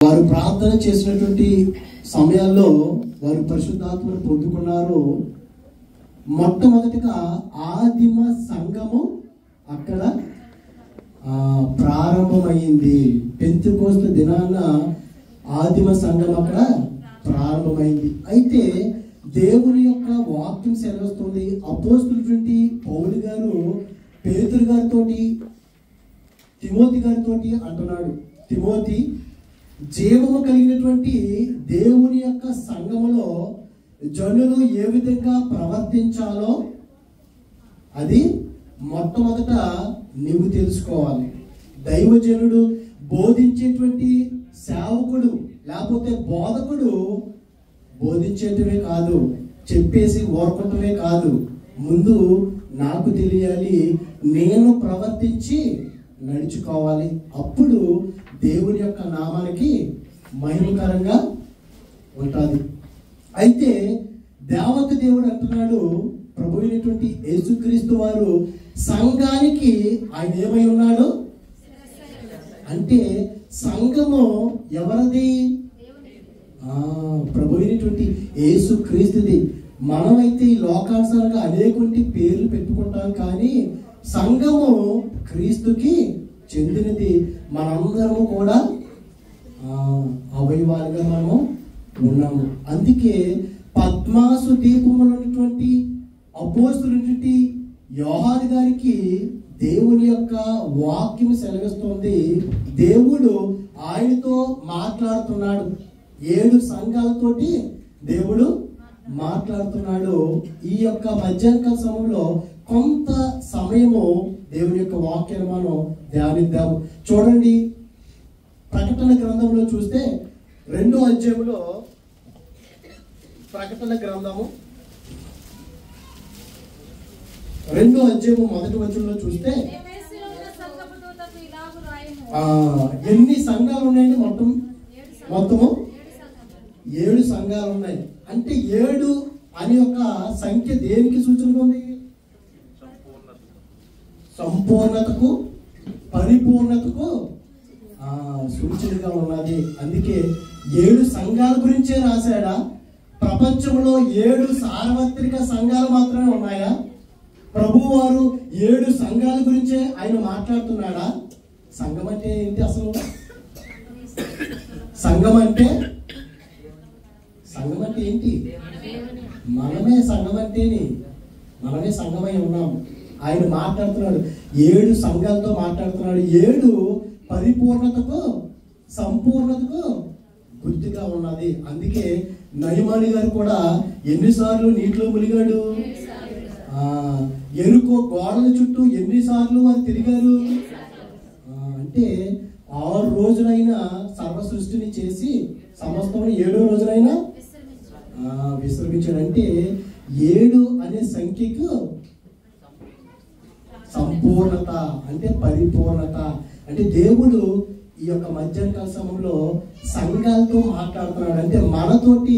వారు ప్రార్థన చేసినటువంటి సమయాల్లో వారు పరిశుద్ధాత్మను పొందుకున్నారు. మొట్టమొదటిగా ఆదిమ సంఘము అక్కడ ప్రారంభమైంది. పెంతెకోస్తు దినాన ఆదిమ సంఘం అక్కడ ప్రారంభమైంది. అయితే దేవుని యొక్క వాక్యం సెలవుస్తుంది. అపోస్తులైనటువంటి పౌలు గారు పేతురు గారితో, తిమోతి గారితో అంటున్నాడు, తిమోతి, జీవము కలిగినటువంటి దేవుని యొక్క సంఘములో జనులు ఏ విధంగా ప్రవర్తించాలో అది మొట్టమొదట నీవు తెలుసుకోవాలి. దైవజనుడు బోధించేటువంటి సేవకుడు లేకపోతే బోధకుడు బోధించేటమే కాదు, చెప్పేసి ఓర్పటమే కాదు, ముందు నాకు తెలియాలి, నేను ప్రవర్తించి నడుచుకోవాలి. అప్పుడు దేవుని యొక్క నామానికి మహిమకరంగా ఉంటుంది. అయితే దేవత దేవుడు అంటున్నాడు, ప్రభు అయినటువంటి యేసుక్రీస్తు వారు సంఘానికి ఆయన ఏమై ఉన్నాడు అంటే సంఘము ఎవరిది? ప్రభు అయినటువంటి యేసుక్రీస్తుది. మనమైతే ఈ లోకానుసారంగా అనేటువంటి పేర్లు పెట్టుకుంటాం, కానీ సంఘము క్రీస్తుకి చెందినది. మనందరము కూడా అవయవాలుగా మనము ఉన్నాము. అందుకే పద్మాసు దీపములో ఉన్నటువంటి అపోస్తలున్నటువంటి యోహాను గారికి దేవుని యొక్క వాక్యం సెలవిస్తుంది. దేవుడు ఆయనతో మాట్లాడుతున్నాడు. 7 సంఘాలతోటి దేవుడు మాట్లాడుతున్నాడు. ఈ యొక్క మధ్యాహ్న సమయంలో కొంత సమయము దేవుని యొక్క వాక్యాన్ని మనం ధ్యానిద్దాము. చూడండి, ప్రకటన గ్రంథంలో చూస్తే 2వ అధ్యాయంలో, ప్రకటన గ్రంథము 2వ అధ్యాయము 1వ వచనంలో చూస్తే ఎన్ని సంఘాలు ఉన్నాయండి? మొత్తము 7 సంఘాలు ఉన్నాయి. అంటే 7 అనే ఒక సంఖ్య దేనికి సూచనగా ఉంది? సంపూర్ణతకు, పరిపూర్ణతకు సూచనగా ఉన్నది. అందుకే 7 సంఘాల గురించే రాశాడా? ప్రపంచంలో 7 సార్వత్రిక సంఘాలు మాత్రమే ఉన్నాయా? ప్రభు వారు 7 సంఘాల గురించే ఆయన మాట్లాడుతున్నాడా? సంఘం అంటే ఏంటి అసలు? సంఘం అంటే ఏంటి? మనమే సంఘం అంటేని, మనమే సంఘమై ఉన్నాం. ఆయన మాట్లాడుతున్నాడు, 7 సంఘాలతో మాట్లాడుతున్నాడు. 7 పరిపూర్ణతకు, సంపూర్ణతకు గుర్తుగా ఉన్నది. అందుకే నయమాని గారు కూడా ఎన్నిసార్లు నీటిలో మునిగాడు? ఎరుకో గోడల చుట్టూ ఎన్నిసార్లు వారు తిరిగారు? అంటే 6 రోజులైనా సర్వ సృష్టిని చేసి సమస్తం 7వ రోజులైనా విశ్రమించాడు. అంటే 7 అనే సంఖ్యకు సంపూర్ణత అంటే పరిపూర్ణత. అంటే దేవుడు ఈ యొక్క మధ్యాహ్న సమయంలో సంఘాలతో మాట్లాడుతున్నాడు. అంటే మనతోటి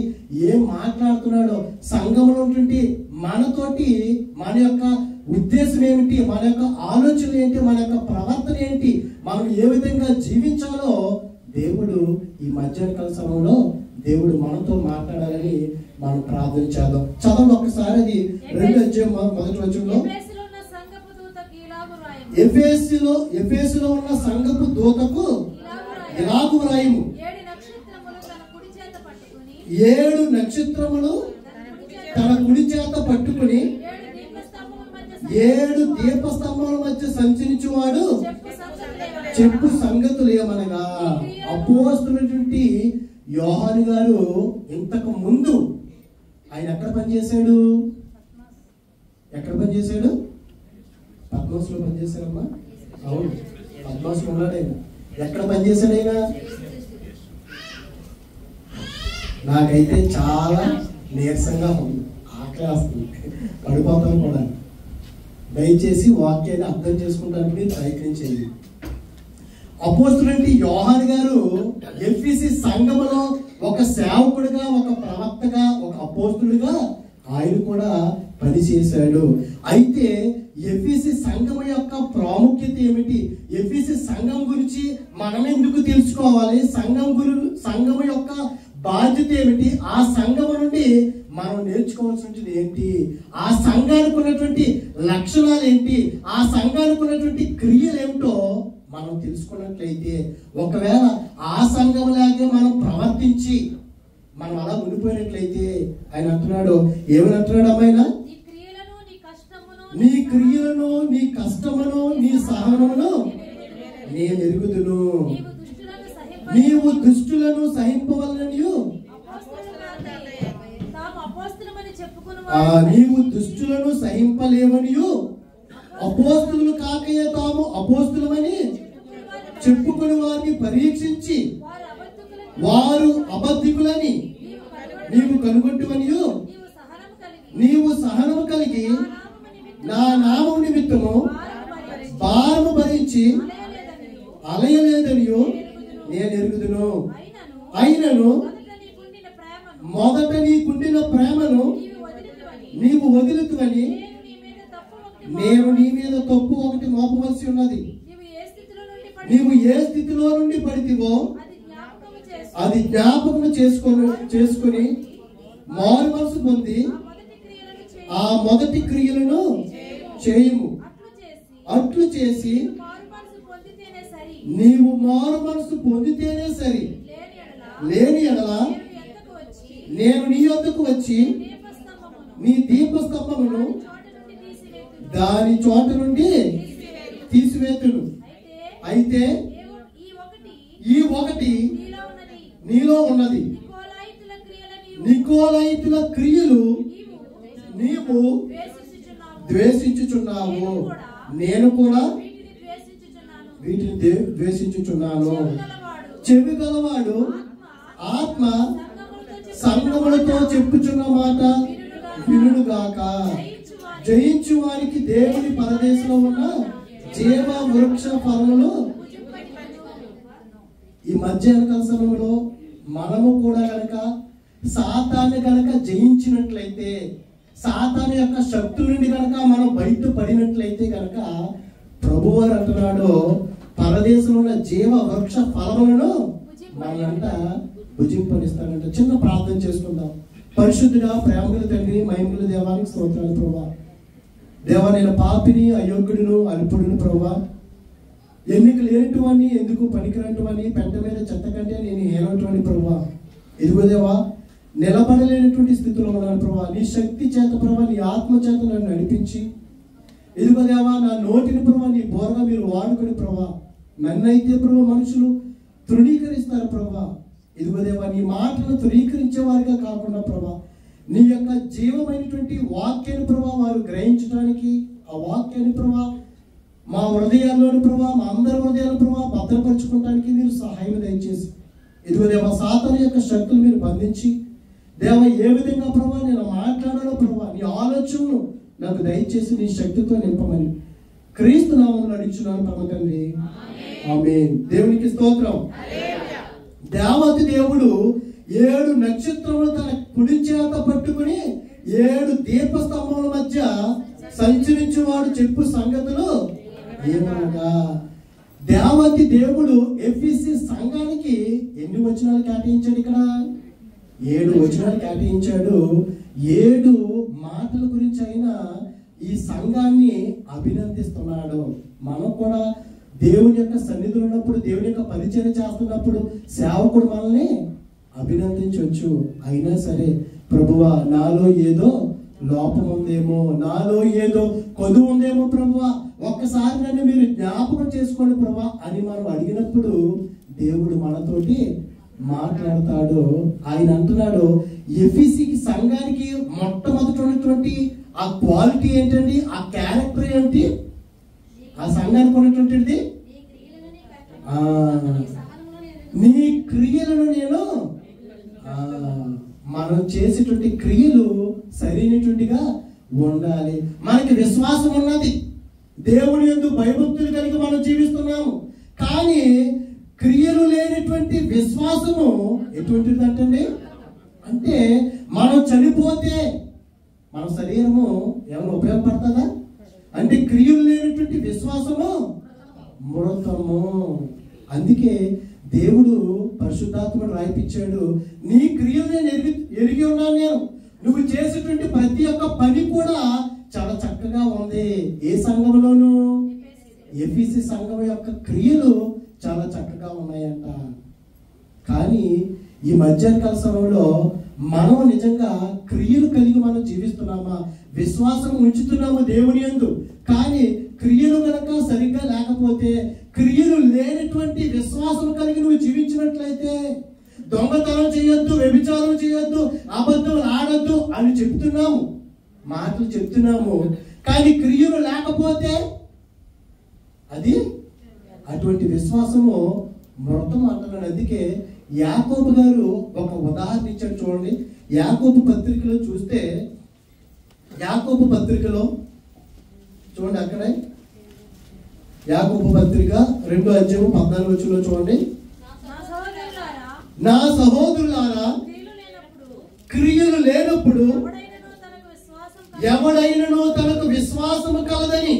ఏం మాట్లాడుతున్నాడో, సంఘంలో ఉన్నటువంటి మనతోటి మన యొక్క ఉద్దేశం ఏమిటి, మన యొక్క ఆలోచన ఏంటి, మన యొక్క ప్రవర్తన ఏంటి, మనం ఏ విధంగా జీవించాలో దేవుడు ఈ మధ్యాహ్న సమయంలో దేవుడు మనతో మాట్లాడాలని మనం ప్రార్థన చేద్దాం. చదవండి ఒక్కసారి. అది 2వ అధ్యాయం 1వ వచనంలో, ఎఫెసులో ఉన్న సంఘపు దూతకు ఇలాగు వ్రాయుము, 7 నక్షత్రములు తన కుడి చేత పట్టుకుని 7 దీపస్తంభముల మధ్య సంచరించువాడు చెప్పు సంగతులు ఏమనగా. అపోస్తలుడైనటువంటి యోహాను గారు ఇంతకు ముందు ఆయన ఎక్కడ పనిచేశాడు? పద్మాసులో పనిచేశారమ్మా. అవును, పద్మాసులో ఉన్నాడు ఆయన. ఎక్కడ పనిచేశాడు ఆయన? నాకైతే చాలా నీరసంగా ఉంది, ఆకలి వస్తుంది, పడిపోతాను కూడా. దయచేసి వాక్యాన్ని అర్థం చేసుకుంటానికి ప్రయత్నించేది. అపోస్తలుడైన యోహాను గారు ఎఫెసు సంఘములో ఒక సేవకుడిగా, ఒక ప్రవక్తగా, ఒక అపోస్తలుడిగా ఆయన కూడా పనిచేశాడు. అయితే ఎఫెసీ సంఘం యొక్క ప్రాముఖ్యత ఏమిటి? ఎఫెసీ సంఘం గురించి మనం ఎందుకు తెలుసుకోవాలి? సంఘం యొక్క బాధ్యత ఏమిటి? ఆ సంఘం నుండి మనం నేర్చుకోవాల్సినది ఏంటి? ఆ సంఘానికి ఉన్నటువంటి లక్షణాలు ఏంటి? ఆ సంఘానికి ఉన్నటువంటి క్రియలు ఏమిటో మనం తెలుసుకున్నట్లయితే, ఒకవేళ ఆ సంఘంలాగే మనం ప్రవర్తించి మనం అలా ఉండిపోయినట్లయితే, ఆయన అంటున్నాడు, ఏమని అంటున్నాడు అమ్మాయినా? నీ క్రియలను, నీ కష్టమును, నీ సహనమును నేను ఎరుగుదును. నీవు దుష్టులను సహింపవలననియు, నీవు దుష్టులను సహింపలేవనియు, అపోస్తులు కాకయే తాము అపోస్తులమని చెప్పుకుని వారిని పరీక్షించి వారు అబద్ధికులని నీవు కనుగొట్టువనియు, నీవు సహనము కలిగి నా నామము నిమిత్తము భారము భరించి అలయలేదనియు నేను ఎరుగుదును. అయినను మొదట నీకుండిన ప్రేమను నీవు వదులుతువని నేను నీ మీద తప్పు ఒకటి మోపవలసి ఉన్నది. నీవు ఏ స్థితిలో నుండి పడితివో అది జ్ఞాపకం చేసుకొని మారు మనసు పొంది ఆ మొదటి క్రియలను చేయుము. అట్లు చేసి నీవు మారు మనసు పొందితేనే సరి, లేని ఎడల నేను నీ యొద్దకు వచ్చి నీ దీపస్తంభమును దాని చోట నుండి తీసివేతును. అయితే ఈ ఒకటి నీలో ఉన్నది, నికోలైతుల క్రియలు నీవు ద్వేషించుచున్నావు, నేను కూడా వీటిని ద్వేషించుచున్నాను. చెవి గలవాడు ఆత్మ సంగములతో చెప్పుచున్న మాట వినుగాక. జయించు వారికి దేవుని పరదేశంలో ఉన్న జీవ వృక్ష ఫలములు. ఈ మధ్యాహ్నకాల సమయంలో మనము కూడా కనుక సాతాన్ని కనుక జయించినట్లయితే, సాతాను యొక్క శక్తుల నుండి కనుక మనం బయటపడినట్లయితే కనుక ప్రభువారు అంటున్నాడు, పరదేశంలో ఉన్న జీవ వృక్ష ఫలములను మనంట భుజింపనిస్తాడంట. చిన్న ప్రార్థన చేసుకుందాం. పరిశుద్ధుడా, ప్రేమగల తండ్రి, మహిమగల దేవానికి స్తోత్రాలు ప్రభువా. దేవా, నేను పాపిని, అయోగ్యుడును, అల్పుడును ప్రభువా. ఎన్నిక లేనటువంటి, ఎందుకు పనికిరానిటువంటి, పెంట మీద చెత్త కంటే నేను ఏనటువంటి ప్రభువా. ఇదిగో దేవా, నిలబడలేనటువంటి స్థితిలో ఉన్నాను ప్రభువా. నీ శక్తి చేత ప్రభువా, నీ ఆత్మ చేత నన్ను నడిపించి, ఇదిగో దేవా, నా నోటిని ప్రభువా నీ బోరగా మీరు వాడుకొని ప్రభువా, నన్నైతే ప్రభువా మనుషులు తృణీకరిస్తారు ప్రభువా. ఇదిగో దేవా, నీ మాటను తృణీకరించే వారిగా కాకుండా ప్రభా, నీ యొక్క జీవమైనటువంటి వాక్యాన్ని ప్రభా వారు గ్రహించడానికి, ఆ వాక్యాన్ని ప్రభా మా హృదయాల్లోని ప్రభా, మా అందరి హృదయాలను ప్రభా భద్రపరచుకోవడానికి మీరు సహాయం దయచేసి, ఇదిగో దేవా, సాతాను యొక్క శక్తులు మీరు బంధించి, దేవా ఏ విధంగా ప్రభా నేను మాట్లాడాలో ప్రభా నీ ఆలోచనను నాకు దయచేసి నీ శక్తితో నింపమని క్రీస్తు నామములో అడుగుచున్నాను పరమ తండ్రి, ఆమేన్. దేవునికి స్తోత్రం. దేవతి దేవుడు 7 నక్షత్రములు తన కుడి చేత పట్టుకుని 7 దీపస్తంభముల మధ్య సంచరించేవాడు చెప్పు సంగతులు ఏమనగా, దేవతి దేవుడు ఎఫెసీ సంఘానికి ఎన్ని వచనాలు కేటాయించాడు? ఇక్కడ 7 వచనాలు కేటాయించాడు. 7 మాటల గురించి అయినా ఈ సంఘాన్ని అభినందిస్తున్నాడు. మనం కూడా దేవుని యొక్క సన్నిధిలో ఉన్నప్పుడు, దేవుని యొక్క పరిచయం చేస్తున్నప్పుడు సేవకుడు మనల్ని అభినందించవచ్చు. అయినా సరే ప్రభువా, నాలో ఏదో లోపం ఉందేమో, నాలో ఏదో కొదువు ఉందేమో ప్రభువా, ఒక్కసారి నన్ను మీరు జ్ఞాపకం చేసుకోండి ప్రభువా అని మనం అడిగినప్పుడు దేవుడు మనతోటి మాట్లాడతాడు. ఆయన అంటున్నాడు, ఎఫెసీకి సంఘానికి మొట్టమొదటి ఉన్నటువంటి ఆ క్వాలిటీ ఏంటండి? ఆ క్యారెక్టర్ ఏంటి? ఆ సంఘానికి ఉన్నటువంటిది నీ క్రియలను నేను, మనం చేసేటువంటి క్రియలు సరైనటువంటిగా ఉండాలి. మనకి విశ్వాసం ఉన్నది, దేవుని యందు భయభక్తులు కలిగి మనం జీవిస్తున్నాము. కానీ క్రియలు లేనటువంటి విశ్వాసము ఎటువంటిది అంటే మనం చనిపోతే మన శరీరము ఏమైనా ఉపయోగపడుతుందా? అంటే క్రియలు లేనటువంటి విశ్వాసము మృతము. అందుకే దేవుడు పరిశుద్ధాత్మను రాయిపించాడు, నీ క్రియలు నేను ఎరిగి ఉన్నాను, నేను నువ్వు చేసేటువంటి ప్రతి ఒక్క పని కూడా చాలా చక్కగా ఉంది. ఏ సంఘంలోనూ? ఎఫెసీ సంఘం యొక్క క్రియలు చాలా చక్కగా ఉన్నాయంట. కానీ ఈ మధ్యాహ్నకాల సమయంలో మనం నిజంగా క్రియలు కలిగి మనం జీవిస్తున్నామా? విశ్వాసం ఉంచుతున్నాము దేవుని యందు, కానీ క్రియలు కనుక సరిగ్గా లేకపోతే, క్రియలు లేనటువంటి విశ్వాసం కలిగి నువ్వు జీవించినట్లయితే, దొంగతనం చేయొద్దు, వ్యభిచారం చేయొద్దు, అబద్ధం ఆడొద్దు అని చెప్తున్నాము, మాటలు చెప్తున్నాము, కానీ క్రియలు లేకపోతే అది అటువంటి విశ్వాసము మృతం అంటున్నాడు. అందుకే యాకోబు గారు ఒక ఉదాహరణ ఇచ్చాడు చూడండి. యాకోబు పత్రికలో చూస్తే, యాకోబు పత్రికలో చూడండి, అక్కడే యాకోబు పత్రిక 2:14 చూడండి. నా సహోదరులారా, క్రియలు లేనప్పుడు ఎవడైనను తనకు విశ్వాసము కలదని.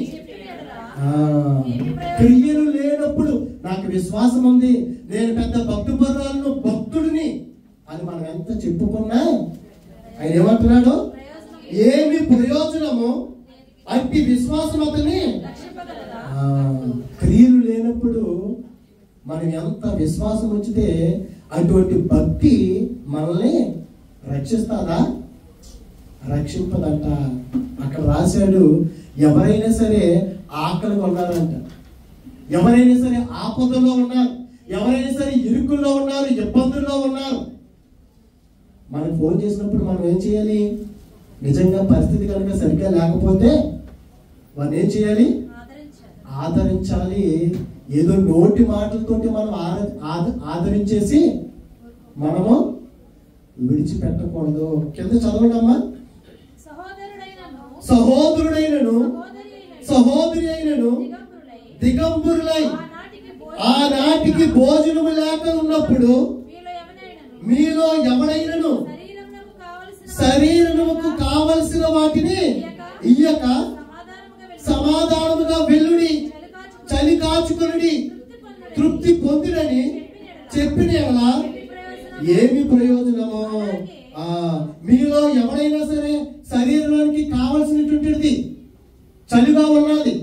క్రియలు లేనప్పుడు నాకు విశ్వాసం ఉంది, నేను పెద్ద భక్తురాలను, భక్తుడిని అని మనం ఎంత చెప్పుకున్నా ఆయన ఏమంటున్నాడు? ఏమి ప్రయోజనము అట్టి విశ్వాసం అతని. క్రియలు లేనప్పుడు మనం ఎంత విశ్వాసం ఉంచితే అటువంటి భక్తి మనల్ని రక్షిస్తాదా? రక్షింపదంట. అక్కడ రాశాడు, ఎవరైనా సరే ఆకలిగా ఉన్నారంట, ఎవరైనా సరే ఆపదలో ఉన్నారు, ఎవరైనా సరే ఇరుకుల్లో ఉన్నారు, ఇబ్బందుల్లో ఉన్నారు. మనం ఫోన్ చేసినప్పుడు మనం ఏం చేయాలి? నిజంగా పరిస్థితి కనుక సరిగ్గా లేకపోతే మనం ఏం చేయాలి? ఆదరించాలి. ఏదో నోటి మాటలతోటి మనం ఆదరించేసి మనము విడిచిపెట్టకూడదు. కింద చదవడమ్మా. సహోదరుడైనను సహోదరి అయినను దిగంబరులై ఆనాటికి భోజనము లేక ఉన్నప్పుడు మీలో ఎవడైనను శరీరముకు కావలసిన వాటిని ఇయ్యక సమాధానముగా వెల్లుడి, చలి కాచుకుని తృప్తి పొందినని చెప్పిన ఏమి ప్రయోజనమో? మీలో ఎవడైనా సరే శరీరానికి కావలసినటువంటిది చలిగా ఉన్నది,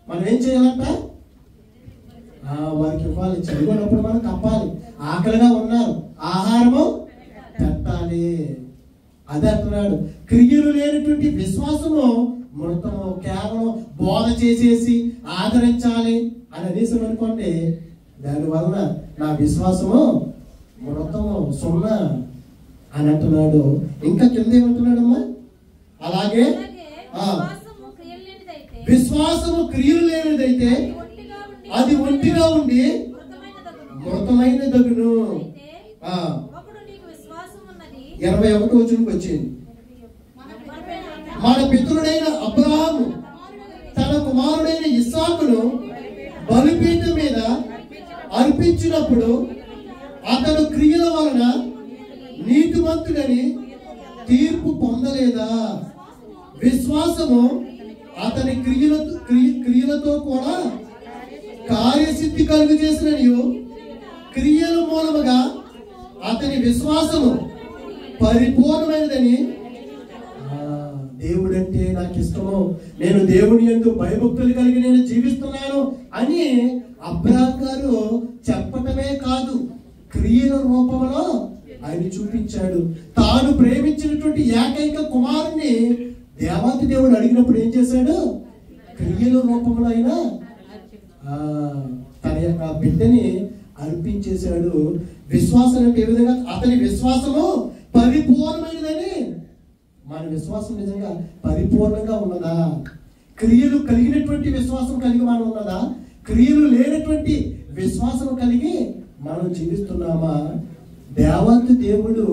మనం ఏం చేయాలంట? వారికి ఇవ్వాలి. చలిగా ఉన్నప్పుడు మనం కప్పాలి. ఆకలిగా ఉన్నారు, ఆహారము పెట్టాలి. అదే అంటున్నాడు. క్రియలు లేనటువంటి విశ్వాసము మృతము. కేవలం బోధ చేసేసి ఆదరించాలి అని అనేసి అనుకోండి, దానివల్ల నా విశ్వాసము మృతము, సున్నా అని అంటున్నాడు. ఇంకా కింద ఏమంటున్నాడమ్మా? అలాగే విశ్వాసము క్రియలు లేనిదైతే అది ఒంటిగా ఉండి మృతమైన దగును. 21 వచ్చింది. మన పితరుడైన అబ్రహాము తన కుమారుడైన ఇస్సాకును బలిపీఠం మీద అర్పించినప్పుడు అతడు క్రియల వలన నీతిమంతుడని తీర్పు పొందలేదా? విశ్వాసము అతని క్రియలతో కూడా కార్యసిద్ధి కలుగు చేసిననియు, క్రియల మూలముగా అతని విశ్వాసము పరిపూర్ణమైనదని. దేవుడంటే నాకు ఇష్టము, నేను దేవుని యందు భయభక్తులు కలిగి నేను జీవిస్తున్నాను అని అబ్రహాము గారు చెప్పటమే కాదు, క్రియల రూపంలో ఆయన చూపించాడు. తాను ప్రేమించినటువంటి ఏకైక కుమారుని దేవాతి దేవుడు అడిగినప్పుడు ఏం చేశాడు? క్రియల రూపంలో ఆయన తన యొక్క బిడ్డని అర్పించేశాడు. విశ్వాసం అంటే ఏ విధంగా? అతని విశ్వాసము పరిపూర్ణమైనదని. మన విశ్వాసం నిజంగా పరిపూర్ణంగా ఉన్నదా? క్రియలు కలిగినటువంటి విశ్వాసం కలిగి మనం ఉన్నదా? క్రియలు లేనటువంటి విశ్వాసం కలిగి మనం జీవిస్తున్నామా? దేవాతి దేవుడు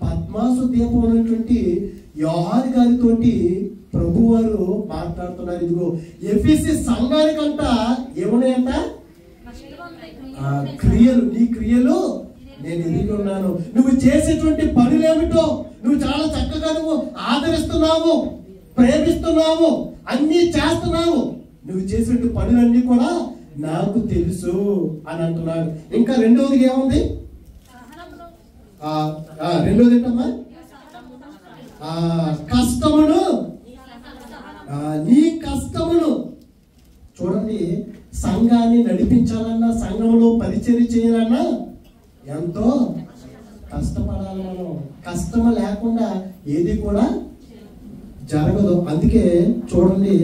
పద్మాసు దీపం అనేటువంటి యోహాను గారితోటి ప్రభు వారు మాట్లాడుతున్నారు. ఇదిగో ఎఫెసీ సంఘానికంట ఏమున్నాయంట? క్రియలు, నీ క్రియలు నేను ఎరిగి ఉన్నాను. నువ్వు చేసేటువంటి పనులేమిటో నువ్వు చాలా చక్కగా నువ్వు ఆదరిస్తున్నావు, ప్రేమిస్తున్నావు, అన్నీ చేస్తున్నావు. నువ్వు చేసేటువంటి పనులన్నీ కూడా నాకు తెలుసు అని అంటున్నాడు. ఇంకా రెండవది ఏముంది? రెండోది ఏంటమ్మా? కష్టమును, నీ కష్టమును. చూడండి, సంఘాన్ని నడిపించాలన్నా, సంఘంలో పరిచర్య చేయాలన్నా ఎంతో కష్టపడాలి. మనం కష్టము లేకుండా ఏది కూడా జరగదు. అందుకే చూడండి,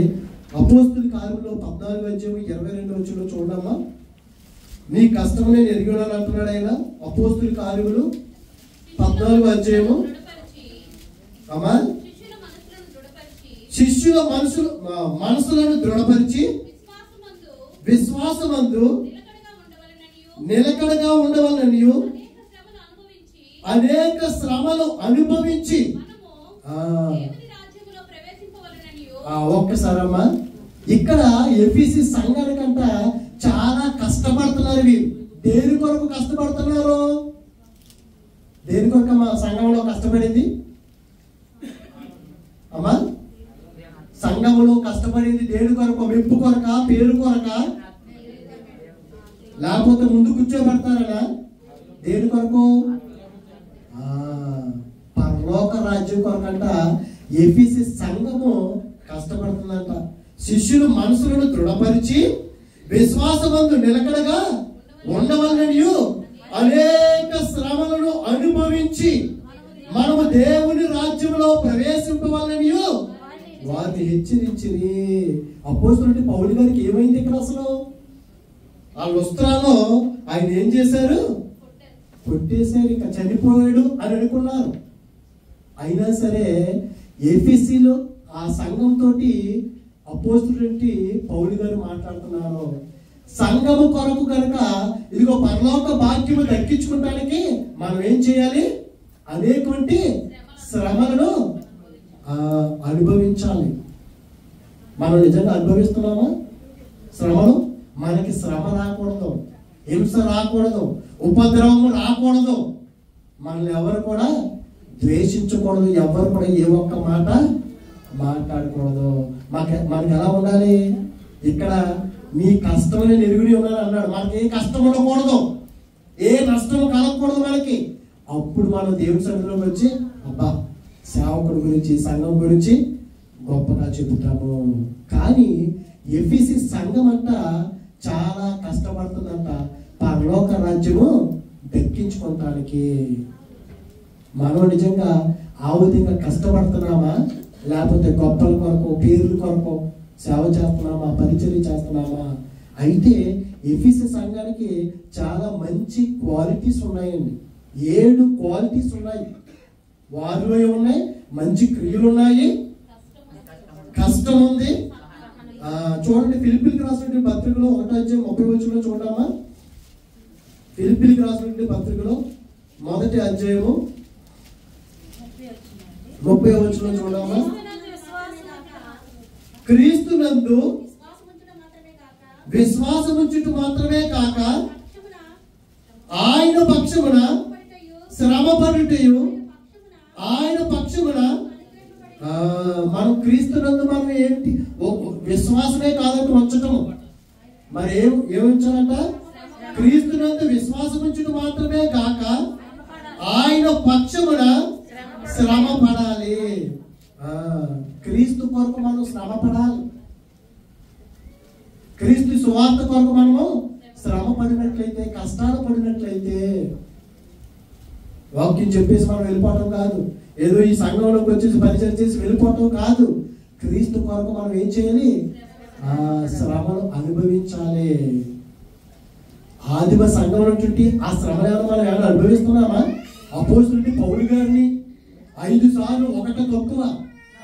అపోస్తుల కార్యములో 14:22 చూడమ్మా. నీ కష్టం నేను ఎరిగి ఉన్నాను అంటున్నాడు ఆయన. అపోస్తుల కార్యములు 14 అమ్మా, శిష్యుల మనసులను దృఢపరిచి విశ్వాసమందు నిలకడగా ఉండవలననియు అనేక శ్రమలు అనుభవించి ఒక్కసారమ్మా, ఇక్కడ ఎఫీసీ సంఘానికంట చాలా కష్టపడుతున్నారు వీరు. దేని కొరకు కష్టపడుతున్నారు? దేని కొరకు మా సంఘంలో కష్టపడింది అమ్మా? సంఘంలో కష్టపడింది దేని కొరకు? మెప్పు కొరక, పేరు కొరక, లేకపోతే ముందు కూర్చోబెడతారనా? దేని కొరకు? పరలోక రాజ్యం కొరకంట ఎఫీసీ సంఘము కష్టపడుతుందంట. శిష్యులు మనసులను దృఢపరిచి విశ్వాసమందు నిలకడగా ఉండవలననియు అనేక శ్రమలను అనుభవించి మనము దేవుని రాజ్యంలో ప్రవేశింపవలననియు వారిని హెచ్చరించింది. అపోస్తలుడైన పౌలు గారికి ఏమైంది ఇక్కడ? అసలు ఆ లుస్త్రాలో ఆయన ఏం చేశారు? కొట్టేశారు, ఇంకా చనిపోయాడు అని అనుకున్నారు. అయినా సరే ఎఫెసీలో ఆ సంఘంతో అపోస్తలుడైన పౌలు గారు మాట్లాడుతున్నారు. సంఘము కొరకు కనుక ఇదిగో పరలోక భాగ్యము దక్కించుకోవడానికి మనం ఏం చేయాలి? అనేటువంటి శ్రమలను అనుభవించాలి. మనం నిజంగా అనుభవిస్తున్నామా శ్రమలు? మనకి శ్రమ రాకూడదు, హింస రాకూడదు, ఉపద్రవము రాకూడదు. మనల్ని ఎవరు కూడా ద్వేషించకూడదు, ఎవరు కూడా ఏ ఒక్క మాట మాట్లాడకూడదు. మనకి ఎలా ఉండాలి? ఇక్కడ మీ కష్టం నేను ఎరుగుని ఉన్నాను అన్నాడు. మనకి ఏ కష్టం ఉండకూడదు, ఏ నష్టం కలగకూడదు మనకి. అప్పుడు మనం దేవుని సన్నిధిలోకి వచ్చి అబ్బా సేవకుడి గురించి, సంఘం గురించి గొప్పగా చెబుతాము. కానీ ఎఫీసీ సంఘం అంట చాలా కష్టపడుతుందంట పరలోక రాజ్యము దక్కించుకోవటానికి. మనం నిజంగా ఆ విధంగా కష్టపడుతున్నామా? లేకపోతే గొప్పల కొరకు, పేర్ల కొరకు సేవ చేస్తున్నామా, పరిచర్య చేస్తున్నామా? అయితే ఎఫీసీ సంఘానికి చాలా మంచి క్వాలిటీస్ ఉన్నాయండి. 7 క్వాలిటీస్ ఉన్నాయి. వారిలో ఉన్నాయి, మంచి క్రియలు ఉన్నాయి, కష్టం ఉంది. చూడండి, ఫిలిప్పీలకు రాసిన పత్రికలో 1:30 చూడమ్మా. ఫిలిప్పీలకు రాసిన పత్రికలో 1వ అధ్యాయము 30 చూడమ్మా. క్రీస్తునందు విశ్వాసముంచుట మాత్రమే కాక ఆయన పక్షమున శ్రమపడుటయు, ఆయన పక్షమున మనం క్రీస్తునందు మనం ఏంటి విశ్వాసమే కాదంటే ఉంచటము. మరి ఏమించాలంట? క్రీస్తునందు విశ్వాసముంచుట మాత్రమే కాక ఆయన పక్షమున శ్రమ పడాలి. క్రీస్తు కొరకు మనం శ్రమ పడాలి. క్రీస్తు సువార్త కొరకు మనము శ్రమ పడినట్లయితే, కష్టాలు పడినట్లయితే, వాక్యం చెప్పేసి మనం వెళ్ళిపోవటం కాదు, ఏదో ఈ సంఘంలోకి వచ్చేసి పరిచయం చేసి వెళ్ళిపోవటం కాదు. క్రీస్తు కొరకు మనం ఏం చేయాలి? శ్రమను అనుభవించాలి. ఆదిమ సంఘంలో ఆ శ్రమలను మనం ఏమైనా అనుభవిస్తున్నామా? అపోస్తలుడైన పౌలు గారిని 5 సార్లు ఒకటి తక్కువ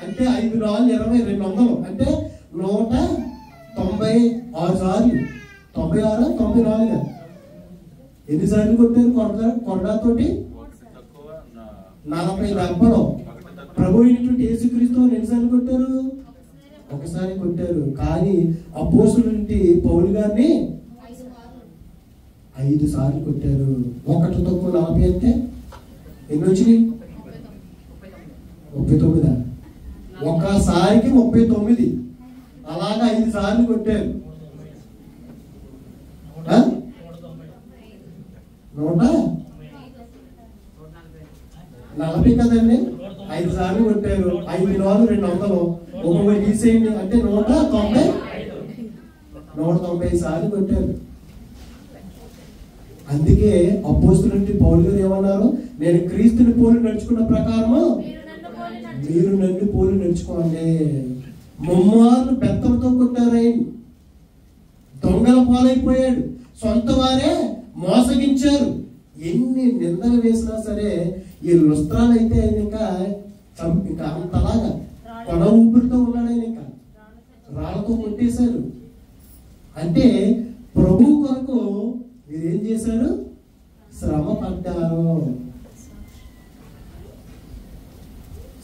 అంటే 5 4 20 200 అంటే 196 సార్లు, 96 94 ఎన్నిసార్లు కొట్టారు? కొరడాతోటి 40 దెబ్బలు. ప్రభు అయినటువంటి యేసుక్రీస్తు ఎన్నిసార్లు కొట్టారు? ఒకసారి కొట్టారు. కానీ అపోస్తలుడైన పౌలు గారిని 5 సార్లు కొట్టారు. 1 తక్కువ 40 అంటే ఎన్ని వచ్చినాయి? 39. ఒక్కసారికి 39. అలాగా 5 సార్లు కొట్టారు. 140 కదండి. 5 సార్లు కొట్టారు. 5 4 200 ఒక్కొక్కటి తీసేయండి అంటే 190 సార్లు కొట్టారు. అందుకే అపోస్తలుడైన పౌలు గారు ఏమన్నారు? నేను క్రీస్తుని పోలి నడుచుకున్న ప్రకారము మీరు నన్ను పోలి నడుచుకోండి. ముమ్మార్లు బెత్తంతో కొట్టారు. ఆయన దొంగల పాలైపోయాడు. సొంత వారే మోసగించారు. ఎన్ని నిందలు వేసినా సరే ఈ లుస్త్రాలు అయితే ఆయన ఇంకా అంతలాగా కొన ఊపిరితో ఉన్నాడు. ఆయన ఇంకా రాళ్ళతో కొట్టేశారు. అంటే ప్రభు కొరకు మీరేం చేశారు? శ్రమ పడ్డారు,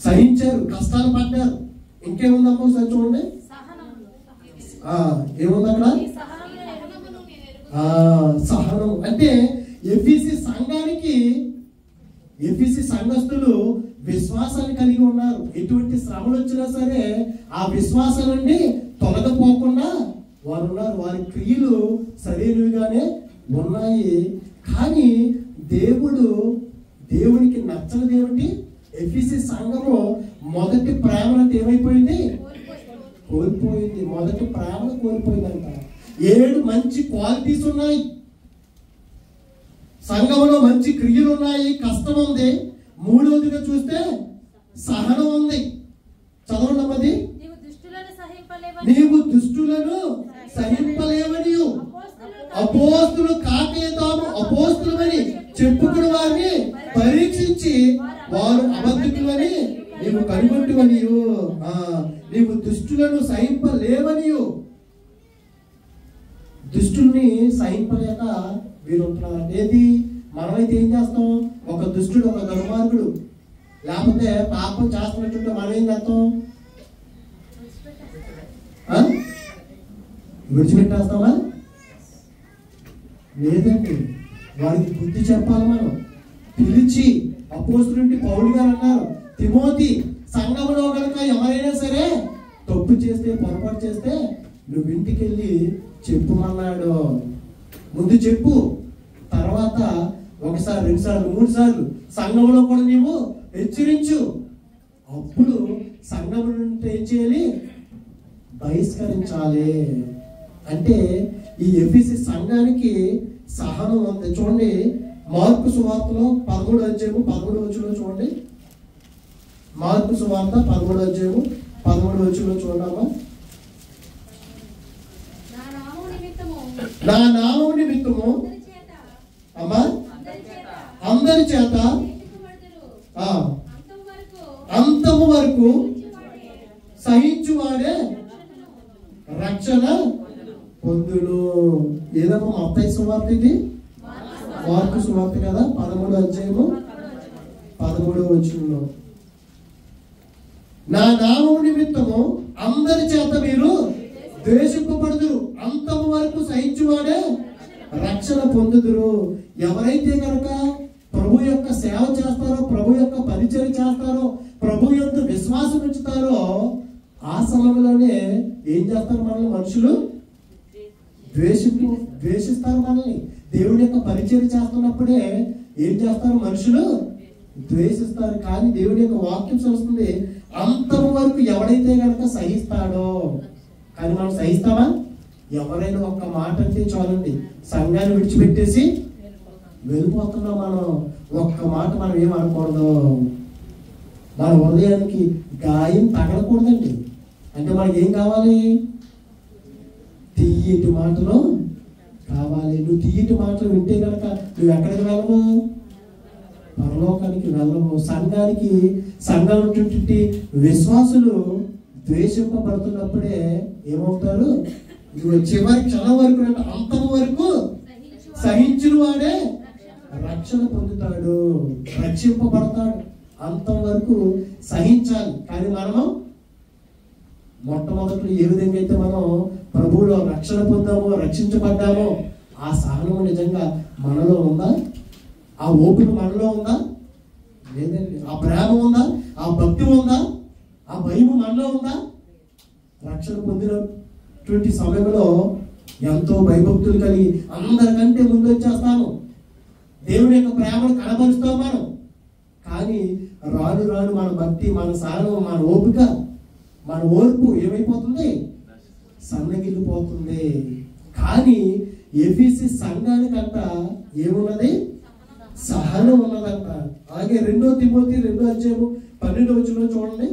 సహించారు, కష్టాలు పడ్డారు. ఇంకేముందమ్మా ఒకసారి చూడండి. ఏముంది అక్కడ? సహనం. అంటే ఎఫెసీ సంఘస్థులు విశ్వాసాన్ని కలిగి ఉన్నారు. ఎటువంటి శ్రమలు వచ్చినా సరే ఆ విశ్వాసం నుండి తొలగిపోకుండా వారు ఉన్నారు. వారి క్రియలు సరైనవిగానే ఉన్నాయి. కానీ దేవునికి నచ్చనిది ఏమిటి? ఎఫెసీ సంఘము మొదటి ప్రేమను ఏమైపోయింది? కోల్పోయింది. మొదటి ప్రేమను కోల్పోయిందంట. 7 మంచి క్వాలిటీస్ ఉన్నాయి సంఘంలో. మంచి క్రియలు ఉన్నాయి, కష్టం ఉంది. 3వదిగా చూస్తే సహనం ఉంది. చదవండి అమ్మది. నీవు దుష్టులను సహింపలేవని అపోస్తులు కాకే తాము అపోస్తులమని చెప్పుకుని వారిని పరీక్షించి వారు అబద్ధికులని నీవు కనుగొట్టువని నీవు దుష్టులను సహింపలేవని. దుష్టుల్ని సహింపలేక వీరు ఉంటున్నారు. ఏది? మనమైతే ఏం చేస్తాం? ఒక దుష్టుడు, ఒక దుర్మార్గుడు లేకపోతే పాపం చేస్తున్నట్టుంటే మనం ఏం చేస్తాం? విడిచిపెట్టేస్తామా? లేదండి. వారికి బుద్ధి చెప్పాలి. మనం పిలిచి అపోస్తలుడైన పౌలు గారు అన్నారు, తిమోతి సంఘములో కనుక ఎవరైనా సరే తప్పు చేస్తే, పొరపాటు చేస్తే నువ్వు ఇంటికి వెళ్ళి చెప్పుమన్నాడు. ముందు చెప్పు, తర్వాత 1 సార్లు 2 సార్లు 3 సార్లు సంఘంలో కూడా నీవు హెచ్చరించు. అప్పుడు సంఘం నుండి ఏం చేయాలి? బహిష్కరించాలి. అంటే ఈ ఎఫెసీ సంఘానికి సహనం ఉంది. చూడండి మార్కు సువార్తలో 13వ అధ్యాయము 13వ వచనంలో చూడండి. మార్కు సువార్త 13వ అధ్యాయము 13వ వచనంలో చూడమ్మా. నా నామము నిమిత్తము అమ్మా అందరి చేత అంతము వరకు సహించువాడే రక్షణ పొందును. ఏదమ్మా మత్తయి సువార్త ఇది? మార్కు సువార్త కదా, 13వ అధ్యాయము 13వ వచనంలో నా నామము నిమిత్తము అందరి చేత మీరు ద్వేషింపబడుదురు, అంతము వరకు సహించువాడే రక్షణ పొందుదురు. ఎవరైతే కనుక ప్రభు యొక్క సేవ చేస్తారో, ప్రభు యొక్క పరిచయం చేస్తారో, ప్రభు యొక్క విశ్వాసం ఉంచుతారో ఆ సమయంలోనే ఏం చేస్తారు? మనల్ని మనుషులు ద్వేషిస్తారు. మనల్ని దేవుడి యొక్క పరిచయం చేస్తున్నప్పుడే ఏం చేస్తారు? మనుషులు ద్వేషిస్తారు. కానీ దేవుడి యొక్క వాక్యం వస్తుంది, అంతము వరకు ఎవడైతే కనుక సహిస్తాడో. కానీ మనం సహిస్తామా? ఎవరైనా ఒక్క మాట అంటే చాలండి, సంఘాన్ని విడిచిపెట్టేసి వెళ్ళిపోతున్నాం. మనం ఒక్క మాట మనం ఏమనకూడదు. మన హృదయానికి గాయం తగలకూడదండి. అంటే మనకి ఏం కావాలి? తీయటి మాటలు కావాలి. నువ్వు తీయటి మాటలు వింటే కనుక నువ్వు ఎక్కడికి వెళ్ళవు? పరలోకానికి వెళ్ళవు. సంఘంలో విశ్వాసులు ద్వేషింపబడుతున్నప్పుడే ఏమవుతారు? చివరి క్షణం వరకు అంటే అంతం వరకు సహించిన వాడే రక్షణ పొందుతాడు, రక్షింపబడతాడు. అంతం వరకు సహించాలి. కానీ మనము మొట్టమొదటి ఏ విధంగా అయితే మనం ప్రభువులో రక్షణ పొందామో, రక్షించబడ్డామో ఆ సహనము నిజంగా మనలో ఉందా? ఆ ఓపిక మనలో ఉందా? లేదండి. ఆ ప్రేమ ఉందా? ఆ భక్తి ఉందా? ఆ భయం మనలో ఉందా? రక్షణ పొందినటువంటి సమయంలో ఎంతో భయభక్తులు కలిగి అందరికంటే ముందు వచ్చేస్తాము, దేవుని యొక్క ప్రేమను కనబరుస్తాం మనం. కానీ రాను రాను మన భక్తి, మన సహనం, మన ఓపిక, మన ఓర్పు ఏమైపోతుంది? సన్నగిల్లిపోతుంది. కానీ ఎఫెసీ సంఘానికంట ఏమున్నది? సహనం ఉన్నదంట. అలాగే 2 తిమోతి 2 అధ్యాయం 12 వచనంలో చూడండి.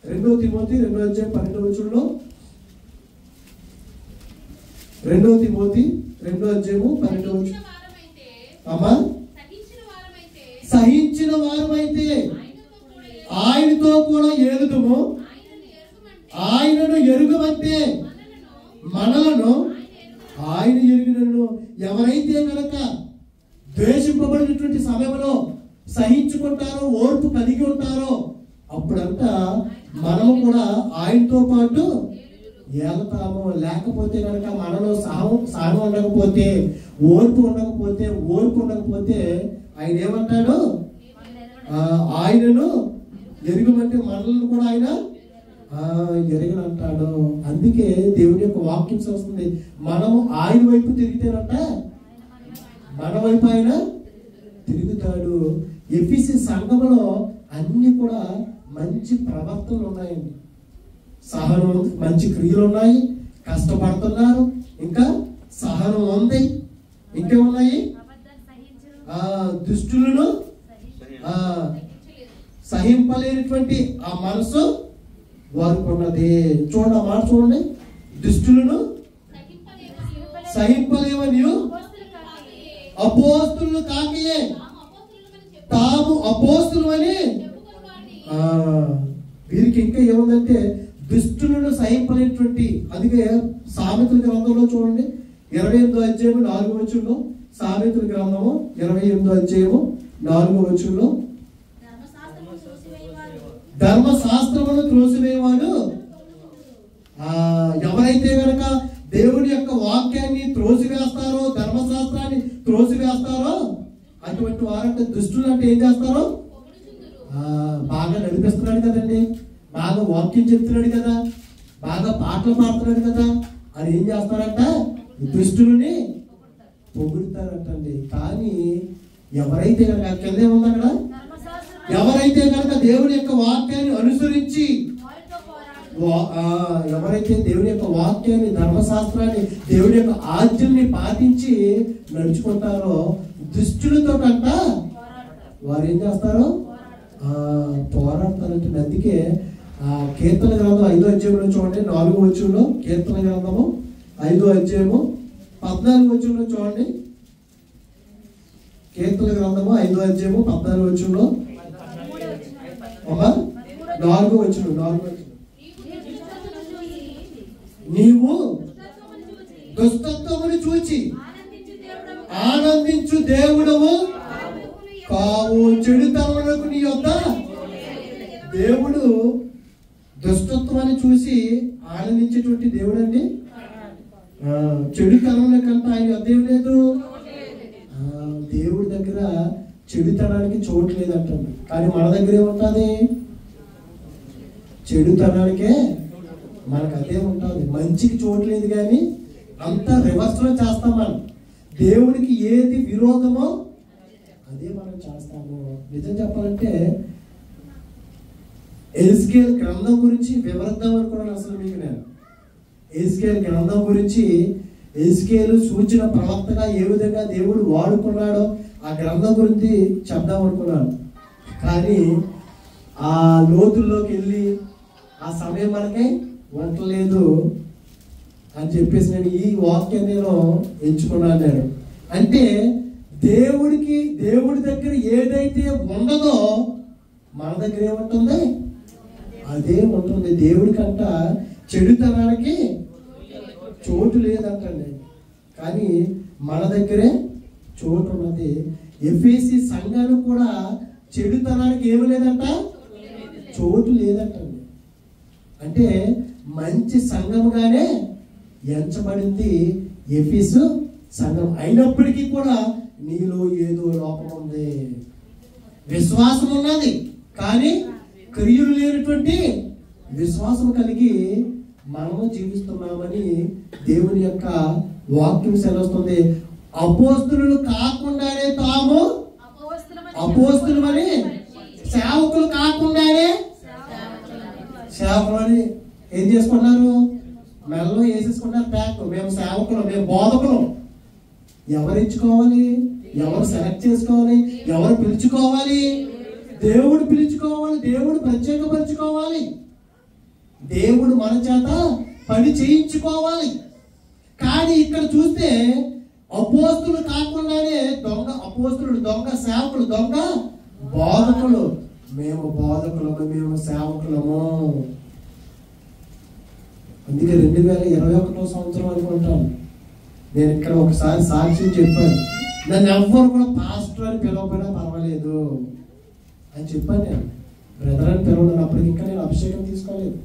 2 తిమోతి 2 అధ్యాయం 12 వచనంలో, 2 తిమోతి 2 అధ్యాయం 12 వచనం. అమ్మా, సహించిన వారమైతే ఆయనతో కూడా ఏలుదుము, ఆయనను ఎరుగమంటే మనలను ఆయన ఎరిగినను. ఎవరైతే కనుక ద్వేషింపబడినటువంటి సమయంలో సహించుకుంటారో, ఓర్పు కలిగి ఉంటారో, అప్పుడంతా మనము కూడా ఆయనతో పాటు ఏలుతాము. లేకపోతే కనుక మనలో సహనం ఉండకపోతే, ఓర్పు ఉండకపోతే ఆయన ఏమంటాడు? ఆయనను ఎరుగమంటే మనల్ని కూడా ఆయన ఎరగనంటాడు. అందుకే దేవుని యొక్క వాక్యం వస్తుంది, మనము ఆయన వైపు తిరిగితేనంట మన వైపు ఆయన తిరుగుతాడు. ఎఫెసీ సంఘంలో అన్ని కూడా మంచి ప్రవర్తనలు ఉన్నాయండి. సహనం, మంచి క్రియలు ఉన్నాయి, కష్టపడుతున్నారు, ఇంకా సహనం ఉంది, ఇంకేమున్నాయి? దుష్టులను సహింపలేనటువంటి ఆ మనసు వారికి ఉన్నది. చూడండి, ఆ మాట చూడండి. దుష్టులను సహింపలేవని అపోస్తులు కాకయే తాము అపోస్తులు అని. వీరికి ఇంకా ఏముందంటే దుష్టులను సహింపలేనటువంటి. అందుకే సామెతల గ్రంథంలో చూడండి 28వ అధ్యాయం 4వ వచనంలో, సామెతల గ్రంథము 28వ అధ్యాయము 4వ వచనంలో, ధర్మశాస్త్రమును త్రోసివేయవాడు. ఎవరైతే కనుక దేవుని యొక్క వాక్యాన్ని త్రోసివేస్తారో, ధర్మశాస్త్రాన్ని త్రోసివేస్తారో, అటువంటి వారంటే దుష్టులు అంటే ఏం చేస్తారో? బాగా నడిపిస్తున్నాడు కదండి, బాగా వాక్యం చెప్తున్నాడు కదా, బాగా పాటలు పాడుతున్నాడు కదా అని ఏం చేస్తారంట? దుష్టులని పొగుడుతారంటండి. కానీ ఎవరైతే కనుక కిందే ఉంది అక్కడ, ఎవరైతే కనుక దేవుని యొక్క వాక్యాన్ని అనుసరించి, ఎవరైతే దేవుని యొక్క వాక్యాన్ని, ధర్మశాస్త్రాన్ని, దేవుని యొక్క ఆజ్ఞల్ని పాటించి నడుచుకుంటారో, దుష్టులతో కంట వారు ఏం చేస్తారో? పోరాడతారంటే. అందుకే కీర్తన గ్రంథం 5వ అధ్యాయంలో చూడండి 4వ వచనంలో, కీర్తన గ్రంథము 5వ అధ్యాయము 14వ వచనంలో చూడండి. కీర్తన గ్రంథము 5వ అధ్యాయము 14వ వచనంలో, 4వ వచనం, నీవు దుష్టత్వమును చూచి ఆనందించు దేవుడవు కావు, చెడుతనములకు నీ యొద్ద. దేవుడు దుష్టత్వాన్ని చూసి ఆనందించేటువంటి దేవుడు అండి. చెడుతనం కంటే ఆయన యొద్ద ఏం లేదు. దేవుడి దగ్గర చెడుతనానికి చోటు లేదంటుంది. కానీ మన దగ్గర ఏముంటుంది? చెడుతనానికే మనకు అదే ఉంటుంది, మంచికి చోటు లేదు. కానీ అంతా రివర్స్ లో చేస్తాం మనం. దేవుడికి ఏది విరోధమో అదే మనం చేస్తాము. నిజం చెప్పాలంటే ఎహెజ్కేలు గ్రంథం గురించి వివరిద్దాం అనుకున్నాను. అసలు మీకు నేను ఎహెజ్కేలు గ్రంథం గురించి, ఎహెజ్కేలు సూచన ప్రవక్తగా ఏ విధంగా దేవుడు వాడుకున్నాడో ఆ గ్రంథం గురించి చెప్దాం అనుకున్నాను. కానీ ఆ లోతుల్లోకి వెళ్ళి ఆ సమయం మనకి ఉండలేదు అని చెప్పేసి నేను ఈ వాక్యం నేను ఎంచుకున్నాను. నేను అంటే దేవుడి దగ్గర ఏదైతే ఉండదో మన దగ్గర ఏముంటుంది? అదే ఉంటుంది. దేవుడికంట చెడుతనానికి చోటు లేదంటండి, కానీ మన దగ్గరే చోటు ఉన్నది. ఎఫెసీ సంఘానికి కూడా చెడుతనానికి ఏమి లేదంట, చోటు లేదంటండి. అంటే మంచి సంఘముగానే ఎంచబడింది ఎఫెసు సంఘం. అయినప్పటికీ కూడా నీలో ఏదో లోపం ఉంది. విశ్వాసం ఉన్నది కానీ క్రియలు లేనటువంటి విశ్వాసం కలిగి మనము జీవిస్తున్నామని దేవుని యొక్క వాక్యం సెలవుస్తుంది. అపోస్తులు కాకుండానే తాము అపోస్తులమని, సేవకులు కాకుండానే సేవకులని ఏం చేసుకున్నారు? మెల్లో వేసేసుకున్నారు ప్యాక్. మేము సేవకులు, మేము బోధకులు. ఎవరు ఇచ్చుకోవాలి? ఎవరు సెలెక్ట్ చేసుకోవాలి? ఎవరు పిలుచుకోవాలి? దేవుడు పిలుచుకోవాలి. దేవుడు ప్రత్యేకపరుచుకోవాలి. దేవుడు మన చేత పని చేయించుకోవాలి. కానీ ఇక్కడ చూస్తే అపోస్తులు కాకుండానే దొంగ అపోస్తులు, దొంగ సేవకులు, దొంగ బోధకులు. మేము బోధకులము, మేము సేవకులము. అందుకే 2021 సంవత్సరం అనుకుంటాను, నేను ఇక్కడ ఒకసారి సాక్ష్యం చెప్పాను. నన్ను ఎవ్వరు కూడా పాస్టర్ అని పిలవకపోయినా పర్వాలేదు అని చెప్పాను. నేను బ్రదర్ అని పిలవను. అప్పటికి ఇంకా నేను అభిషేకం తీసుకోలేదు.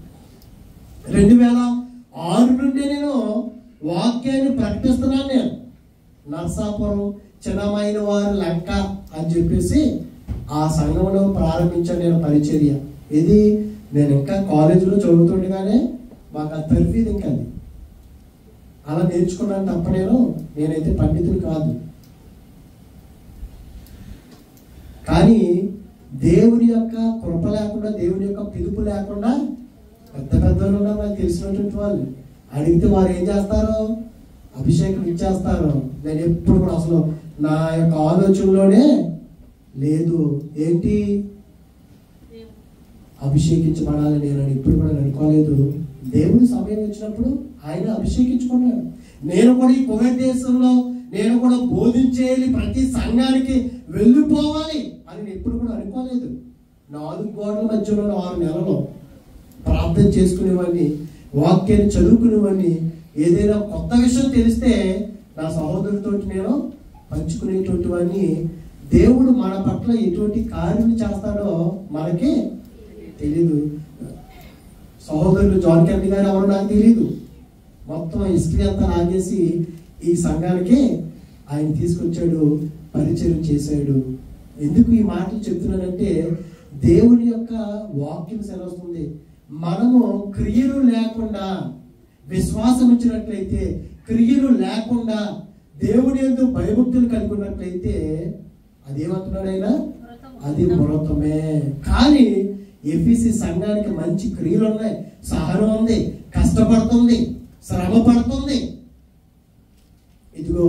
2006 నుండి నేను వాక్యాన్ని ప్రకటిస్తున్నాను. నేను నర్సాపురం చిన్నమైన వారి లంక అని చెప్పేసి ఆ సంఘంలో ప్రారంభించాను నేను పరిచర్య. ఇది నేను ఇంకా కాలేజీలో చదువుతుండగానే మాకు ఆ తర్ఫీదు ఇంకా అది అలా నేర్చుకున్నాను తప్ప నేనైతే పండితుడు కాదు. కానీ దేవుని యొక్క కృప లేకుండా, దేవుని యొక్క పిలుపు లేకుండా పెద్ద పెద్దలు ఉన్నారు నాకు తెలిసినటువంటి వాళ్ళు. అడిగితే వారు ఏం చేస్తారు? అభిషేకం ఇచ్చేస్తారు. నేను ఎప్పుడు కూడా అసలు నా యొక్క ఆలోచనలోనే లేదు. ఏంటి? అభిషేకించబడాలి నేను ఇప్పుడు కూడా అనుకోలేదు. దేవుడు సమయం వచ్చినప్పుడు ఆయన అభిషేకించుకున్నాడు. నేను కూడా ఈ కువైట్ దేశంలో నేను కూడా బోధించేయాలి, ప్రతి సంఘానికి వెళ్ళిపోవాలి అని నేను ఎప్పుడు కూడా అనుకోలేదు. 4 గోడల మధ్యలో 6 నెలలు ప్రార్థన చేసుకునేవాడిని, వాక్యాన్ని చదువుకునేవాడిని. ఏదైనా కొత్త విషయం తెలిస్తే నా సహోదరులతో నేను పంచుకునేటువంటి వాడిని. దేవుడు మన పట్ల ఎటువంటి కార్యం చేస్తాడో మనకి తెలీదు. సహోదరులు జాన్ కెన్నడీ గారు ఎవరో నాకు తెలీదు. మొత్తం హిస్టరీ అంతా లాగేసి ఈ సంఘానికి ఆయన తీసుకొచ్చాడు, పరిచయం చేశాడు. ఎందుకు ఈ మాటలు చెప్తున్నానంటే దేవుని యొక్క వాక్యం సెలవుస్తుంది. మనము క్రియలు లేకుండా విశ్వాసం ఇచ్చినట్లయితే, క్రియలు లేకుండా దేవుని యందు భయభక్తులు కలిగి ఉన్నట్లయితే అదేమంటున్నాడు ఆయన? అది మృతమే. కానీ ఎఫీసీ సంఘానికి మంచి క్రియలు ఉన్నాయి, సహనం ఉంది, కష్టపడుతుంది, శ్రమ పడుతుంది. ఇదిగో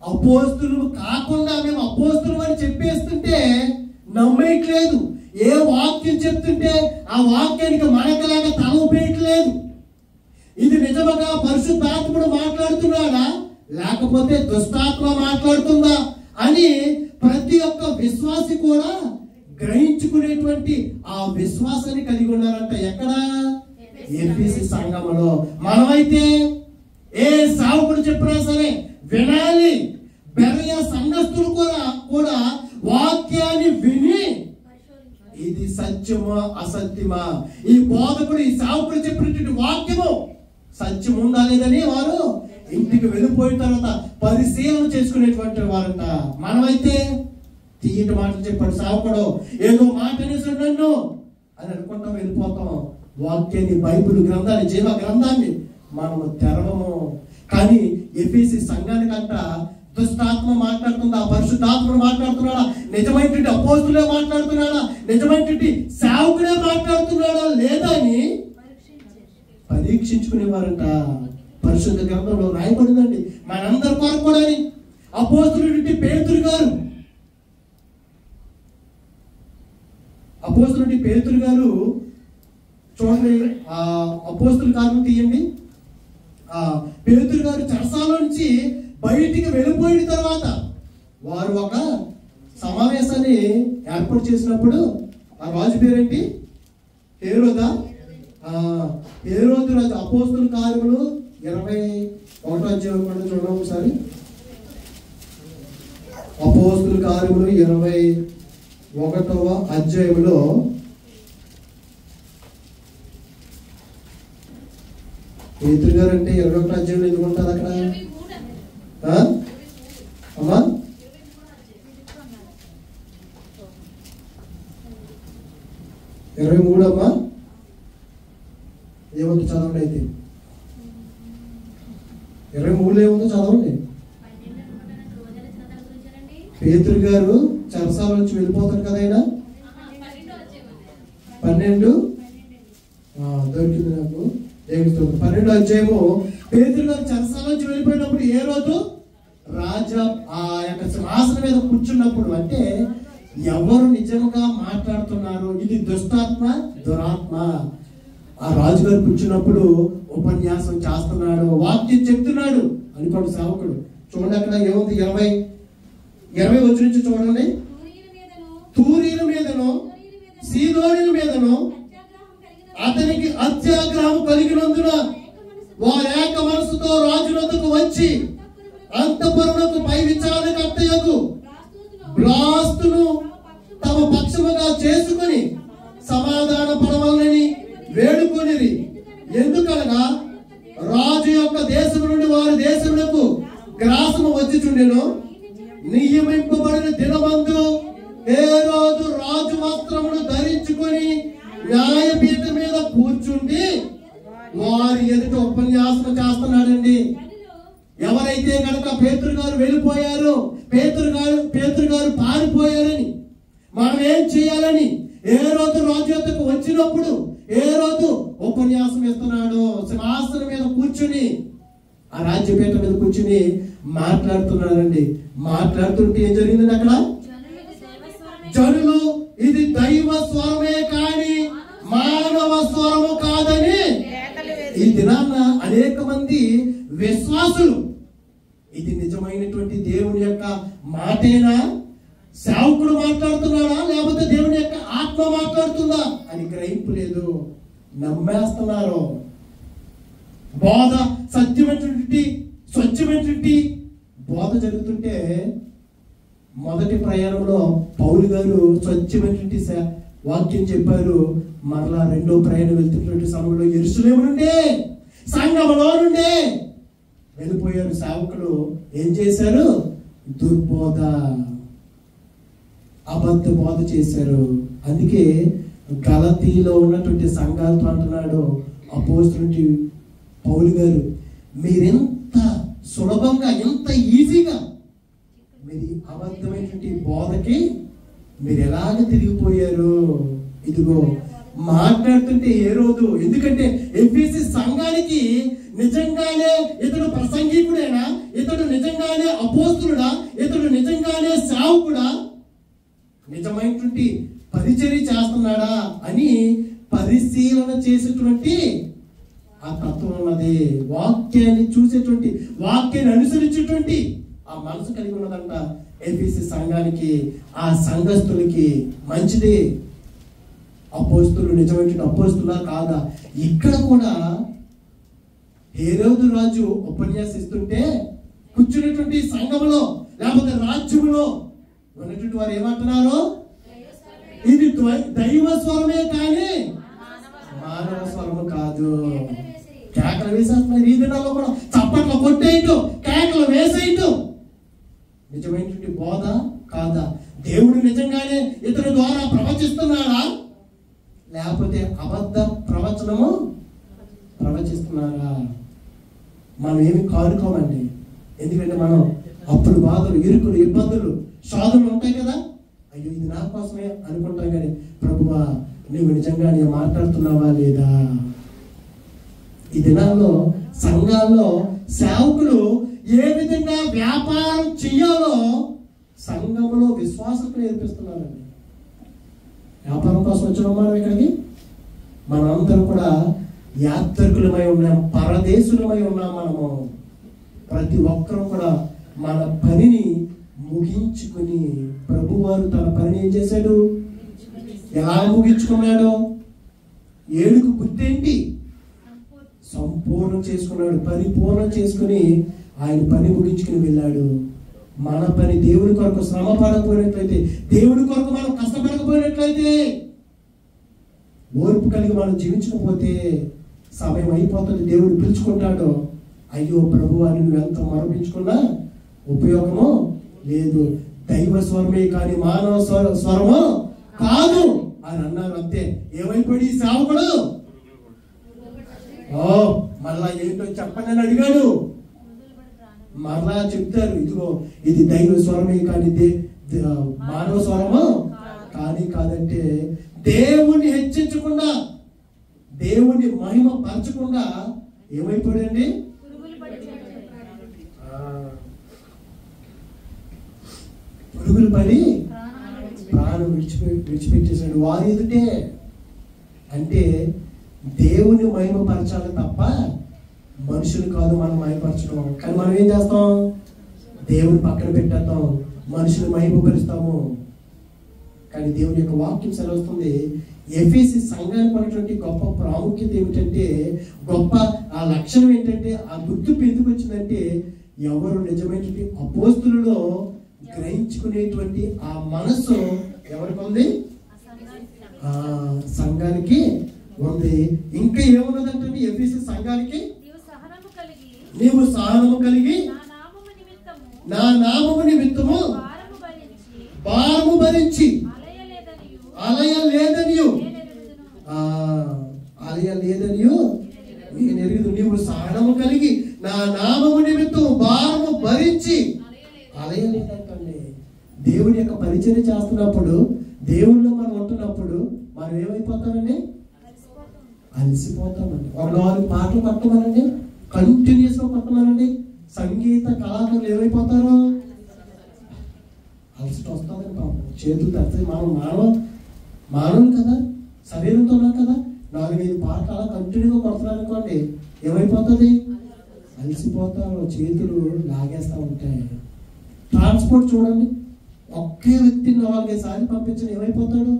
అపోస్తులు కాకుండా మేము అపోస్తులు అని చెప్పేస్తుంటే నమ్మేయట్లేదు. ఏ వాక్యం చెప్తుంటే ఆ వాక్యానికి మనకలాగా తల ఊపేయట్లేదు. ఇది నిజముగా పరిశుద్ధాత్ముడు మాట్లాడుతున్నాడా లేకపోతే దుష్టాత్మ మాట్లాడుతుందా అని ప్రతి ఒక్క విశ్వాసి కూడా గ్రహించుకునేటువంటి ఆ విశ్వాసాన్ని కలిగి ఉన్నారంట. ఎక్కడ? ఎఫీసీ సంఘంలో. మనమైతే ఏ సావుకుడు చెప్పినా సరే వినాలి. బెరయ సంఘస్థులు కూడా వాక్యాన్ని విని ఇది సత్యమా అసత్యమా, ఈ బోధకుడు ఈ సావుకుడు చెప్పినటువంటి వాక్యము సత్యం ఉందా లేదని వారు ఇంటికి వెళ్ళిపోయిన తర్వాత పరిశీలన చేసుకునేటువంటి వారంట. మనమైతే తీయటి మాటలు చెప్పాడు సావుకుడు, ఏదో మాట అనేసాడు నన్ను అని అనుకుంటాం, వెళ్ళిపోతాం. వాక్యాన్ని, బైబిల్ గ్రంథాన్ని, జీవ గ్రంథాన్ని మనము తెరవము. కానీ ఎఫీసీ సంఘానికంట దుష్టాత్మ మాట్లాడుతుందా, పరిశుద్ధాత్ముడు మాట్లాడుతున్నాడా, నిజమైనటువంటి అపోస్తులే మాట్లాడుతున్నాడా, నిజమైనటువంటి సేవకుడే మాట్లాడుతున్నాడా లేదా అని పరీక్షించుకునేవారంట. పరిశుద్ధ గ్రంథంలో రాయబడిందండి మనందరి కొరకు కూడా. అపోస్తులుడి పేతురు గారు చూడండి, అపోస్తుల కార్యం తీయండి. పేతురు గారు చెరసాల నుంచి బయటికి వెళ్ళిపోయిన తర్వాత వారు ఒక సమావేశాన్ని ఏర్పాటు చేసినప్పుడు ఆ రాజు పేరేంటి? హేరోదా. హేరోదు రాజు. అపోస్తుల కార్యములు 21వ అధ్యాయం చూడండి ఒకసారి. అపోస్తుల కార్యములు 21వ అధ్యాయంలో పేతురు గారు అంటే 21వ అధ్యాయంలో ఎందుకు ఉంటుంది అక్కడ? అమ్మా 23 అమ్మా ఏముంది చదవండి. అయితే 23 ఏముందో చదవండి. పేతురు గారు చెరసాల నుంచి వెళ్ళిపోతారు కదా ఆయన. 12 దొరికింది నాకు. 12వ అధ్యాయము. పేతురు గారు చెరసాల నుంచి వెళ్ళిపోయినప్పుడు ఏ రోజు రాజా ఆ యొక్క సింహాసనం మీద కూర్చున్నప్పుడు, అంటే ఎవరు నిజంగా మాట్లాడుతున్నారు, ఇది దుష్టాత్మ దురాత్మ. ఆ రాజుగారు కూర్చున్నప్పుడు ఉపన్యాసం చేస్తున్నాడు, వాక్యం చెప్తున్నాడు అనుకోండి సేవకుడు. చూడండి అక్కడ ఏముంది, 20 వచ్చి నుంచి చూడండి. తూరీల మీదను సీదోనుల మీదను అతనికి అత్యాగ్రహం కలిగినందున వారు ఏక మనసుతో రాజు వద్దకు వచ్చి అంతఃపురమునకు పై విచారణకర్తయగు బ్లాస్తును తమ పక్షముగా చేసుకుని సమాధాన పడవలని వేడుకొనిరి. ఎందుకనగా రాజు యొక్క దేశం నుండి వారి దేశములకు గ్రాసము వచ్చిచుండెను. నియమింపబడిన దినమందు హేరోదు రాజు వస్త్రమును ధరించుకొని న్యాయపీఠం మీద కూర్చుండి వారి ఎదుట ఉపన్యాసం చేస్తున్నాడండి. ఎవరైతే కనుక పేతురు గారు వెళ్ళిపోయారో, పేతురు గారు పారిపోయారని, మనం ఏం చేయాలని హేరోదు రాజు యొద్దకు వచ్చినప్పుడు హేరోదు ఉపన్యాసం ఇస్తున్నాడు. సింహాసనం మీద కూర్చుని, ఆ రాజ్యపీఠం మీద కూర్చుని మాట్లాడుతున్నారండి. మాట్లాడుతుంటే ఏం జరిగిందండి అక్కడ? జనులు ఇది దైవ స్వరమే కానీ మానవ స్వరము కాదని ఈ దినాన అనేక మంది విశ్వాసులు ఇది నిజమైనటువంటి దేవుని యొక్క మాటేనా, సేవకుడు మాట్లాడుతున్నాడా, లేకపోతే దేవుని యొక్క ఆత్మ మాట్లాడుతుందా అని గ్రహింపు లేదు, నమ్మేస్తున్నారు. బోధ సత్యమైనటువంటి స్వచ్ఛమైనటువంటి బోధ జరుగుతుంటే, మొదటి ప్రయాణంలో పౌలు గారు స్వచ్ఛమైనటువంటి వాక్యం చెప్పారు. మరలా రెండో ప్రయాణం వెళ్తున్నటువంటి సమయంలో యెరూషలేము నుండే, సంఘములో నుండే వెళ్ళిపోయారు. సేవకులు ఏం చేశారు? దుర్బోధ, అబద్ధ బోధ చేశారు. అందుకే గలతీలో ఉన్నటువంటి సంఘాలతో అంటున్నాడు అపోస్తలుడు పౌలు గారు, మీరెంత సులభంగా, ఎంత ఈజీగా మీరు అబద్ధమైనటువంటి బోధకి మీరు ఎలాగ తిరిగిపోయారు. ఇదిగో మాట్లాడుతుంటే ఏ రోజు, ఎందుకంటే ఎఫెసీ సంఘానికి నిజంగానే ఇతడు ప్రసంగికుడేనా, ఇతడు నిజంగానే అపోస్తలుడా, ఇతడు నిజంగానే సేవకుడా, నిజమైనటువంటి పరిచర్య చేస్తున్నాడా అని పరిశీలన చేసేటువంటి ఆ తత్వం ఉన్నది. వాక్యాన్ని చూసేటువంటి, వాక్యాన్ని అనుసరించేటువంటి ఆ మనసు కలిగి ఉన్నదంట ఎఫెసీ సంఘానికి, ఆ సంఘస్థులకి. మంచిది. అపోస్తలులు నిజమైనటువంటి అపోస్తలులా కాదా? ఇక్కడ కూడా హేరోదు రాజు ఉపన్యాసిస్తుంటే కూర్చున్నటువంటి సంఘములో లేకపోతే రాజ్యములో ఉన్నటువంటి వారు ఏమంటున్నారు? ఇది దైవ స్వరమే కానీ మానవ స్వరము కాదు. కేకలు వేసేస్తున్నారు. ఈ దినాల్లో కూడా చప్పట్లు కొట్టేయటం, కేకలు వేసేయటం నిజమైనటువంటి బోధ కాదా? దేవుడు నిజంగానే ఇతని ద్వారా ప్రవచిస్తున్నాడా, లేకపోతే అబద్ధ ప్రవచనము ప్రవచిస్తున్నారా? మనం ఏమి కారుకోమండి. ఎందుకంటే మనం అప్పుడు బాధలు, ఇరుకులు, ఇబ్బందులు, శోధనలు ఉంటాయి కదా. అయ్యో ఇది నా కోసమే అనుకుంటాం. కానీ ప్రభువా నువ్వు నిజంగా నేను మాట్లాడుతున్నావా లేదా? ఈ దినాల్లో సంఘాల్లో సేవకులు ఏ విధంగా వ్యాపారం చెయ్యాలో సంఘంలో విశ్వాసకు నేర్పిస్తున్నారండి. వ్యాపారం కోసం వచ్చిన మనం ఇక్కడికి మనందరం కూడా యాత్రికులమై ఉన్నాం, పరదేశులమై ఉన్నాం. మనము ప్రతి ఒక్కరూ కూడా మన పనిని ముగించుకుని, ప్రభువారు తన పనిని ఏం చేశాడు, ఎలా ముగించుకున్నాడు? 7కు గుర్తేంటి? సంపూర్ణం చేసుకున్నాడు, పరిపూర్ణం చేసుకుని ఆయన పని ముగించుకుని వెళ్ళాడు. మన పని దేవుడి కొరకు శ్రమ పడకపోయినట్లయితే, దేవుడి కొరకు మనం కష్టపడకపోయినట్లయితే, ఓర్పు కలిగి మనం జీవించకపోతే సమయం అయిపోతుంది. దేవుడు పిలుచుకుంటాడు. అయ్యో ప్రభువా నువ్వు ఎంత మరపించుకున్నా ఉపయోగము లేదు, దైవ స్వరమే కానీ మానవ స్వరము కాదు అని అన్నారు. అంతే. ఏమైపోయాడు ఈ సేవకుడు? మరలా ఏంటో చెప్పండి అని అడిగాడు. మరలా చెప్తారు, ఇదిగో ఇది దైవ స్వరమే కానీ మానవ స్వరము కాదంటే దేవుణ్ణి హెచ్చించకుండా, దేవుణ్ణి మహిమ పరచకుండా ఏమైపోయాడండి? పురుగులు పడి ప్రాణం విడిచిపెట్టేశాడు వారి ఎదుటే. అంటే దేవుని మహిమపరచాలి తప్ప మనుషులు కాదు మనం మహిమపరచడం. కానీ మనం ఏం చేస్తాం? దేవుని పక్కన పెట్టేస్తాం, మనుషులు మహిమపరుస్తాము. కానీ దేవుని యొక్క వాక్యం సెలవుస్తుంది, ఎఫెసీ సంఘానికి ఉన్నటువంటి గొప్ప ప్రాముఖ్యత ఏమిటంటే, గొప్ప ఆ లక్షణం ఏంటంటే, ఆ గుర్తింపు ఎందుకు వచ్చిందంటే, ఎవరు నిజమైనటువంటి అపోస్తులలో గ్రహించుకునేటువంటి ఆ మనస్సు ఎవరికి ఉంది? సంఘానికి ఉంది. ఇంకా ఏమున్నదంటే ఎఫెసీ సంఘానికి, నీవు సహనము కలిగి నా నామము నిమిత్తము భారము భరించి అలయలేదనియు నేను ఎరుగుదు. నీవు సహనము కలిగి నా నామము నిమిత్తము భారము భరించి అలయలేదంటండి. దేవుడి యొక్క పరిచర్య చేస్తున్నప్పుడు, దేవుళ్ళో మనం ఉంటున్నప్పుడు మనం ఏమైపోతామండి? అలసిపోతామండి. ఒక 4 పాటలు పట్టమనండి, కంటిన్యూస్ గా పట్టమనండి, సంగీత కళాకారులు ఏమైపోతారు? అలసట వస్తుందండి పాపం, చేతులు తడితే. మనం మానవులు కదా, శరీరంతో ఉన్నాం కదా. 4-5 పాటలు అలా కంటిన్యూగా కొడుతున్నారు అనుకోండి, ఏమైపోతుంది? అలసిపోతారు, చేతులు లాగేస్తూ ఉంటాయి. ట్రాన్స్పోర్ట్ చూడండి, ఒకే వ్యక్తిని 4-5 సార్లు పంపించిన ఏమైపోతాడు?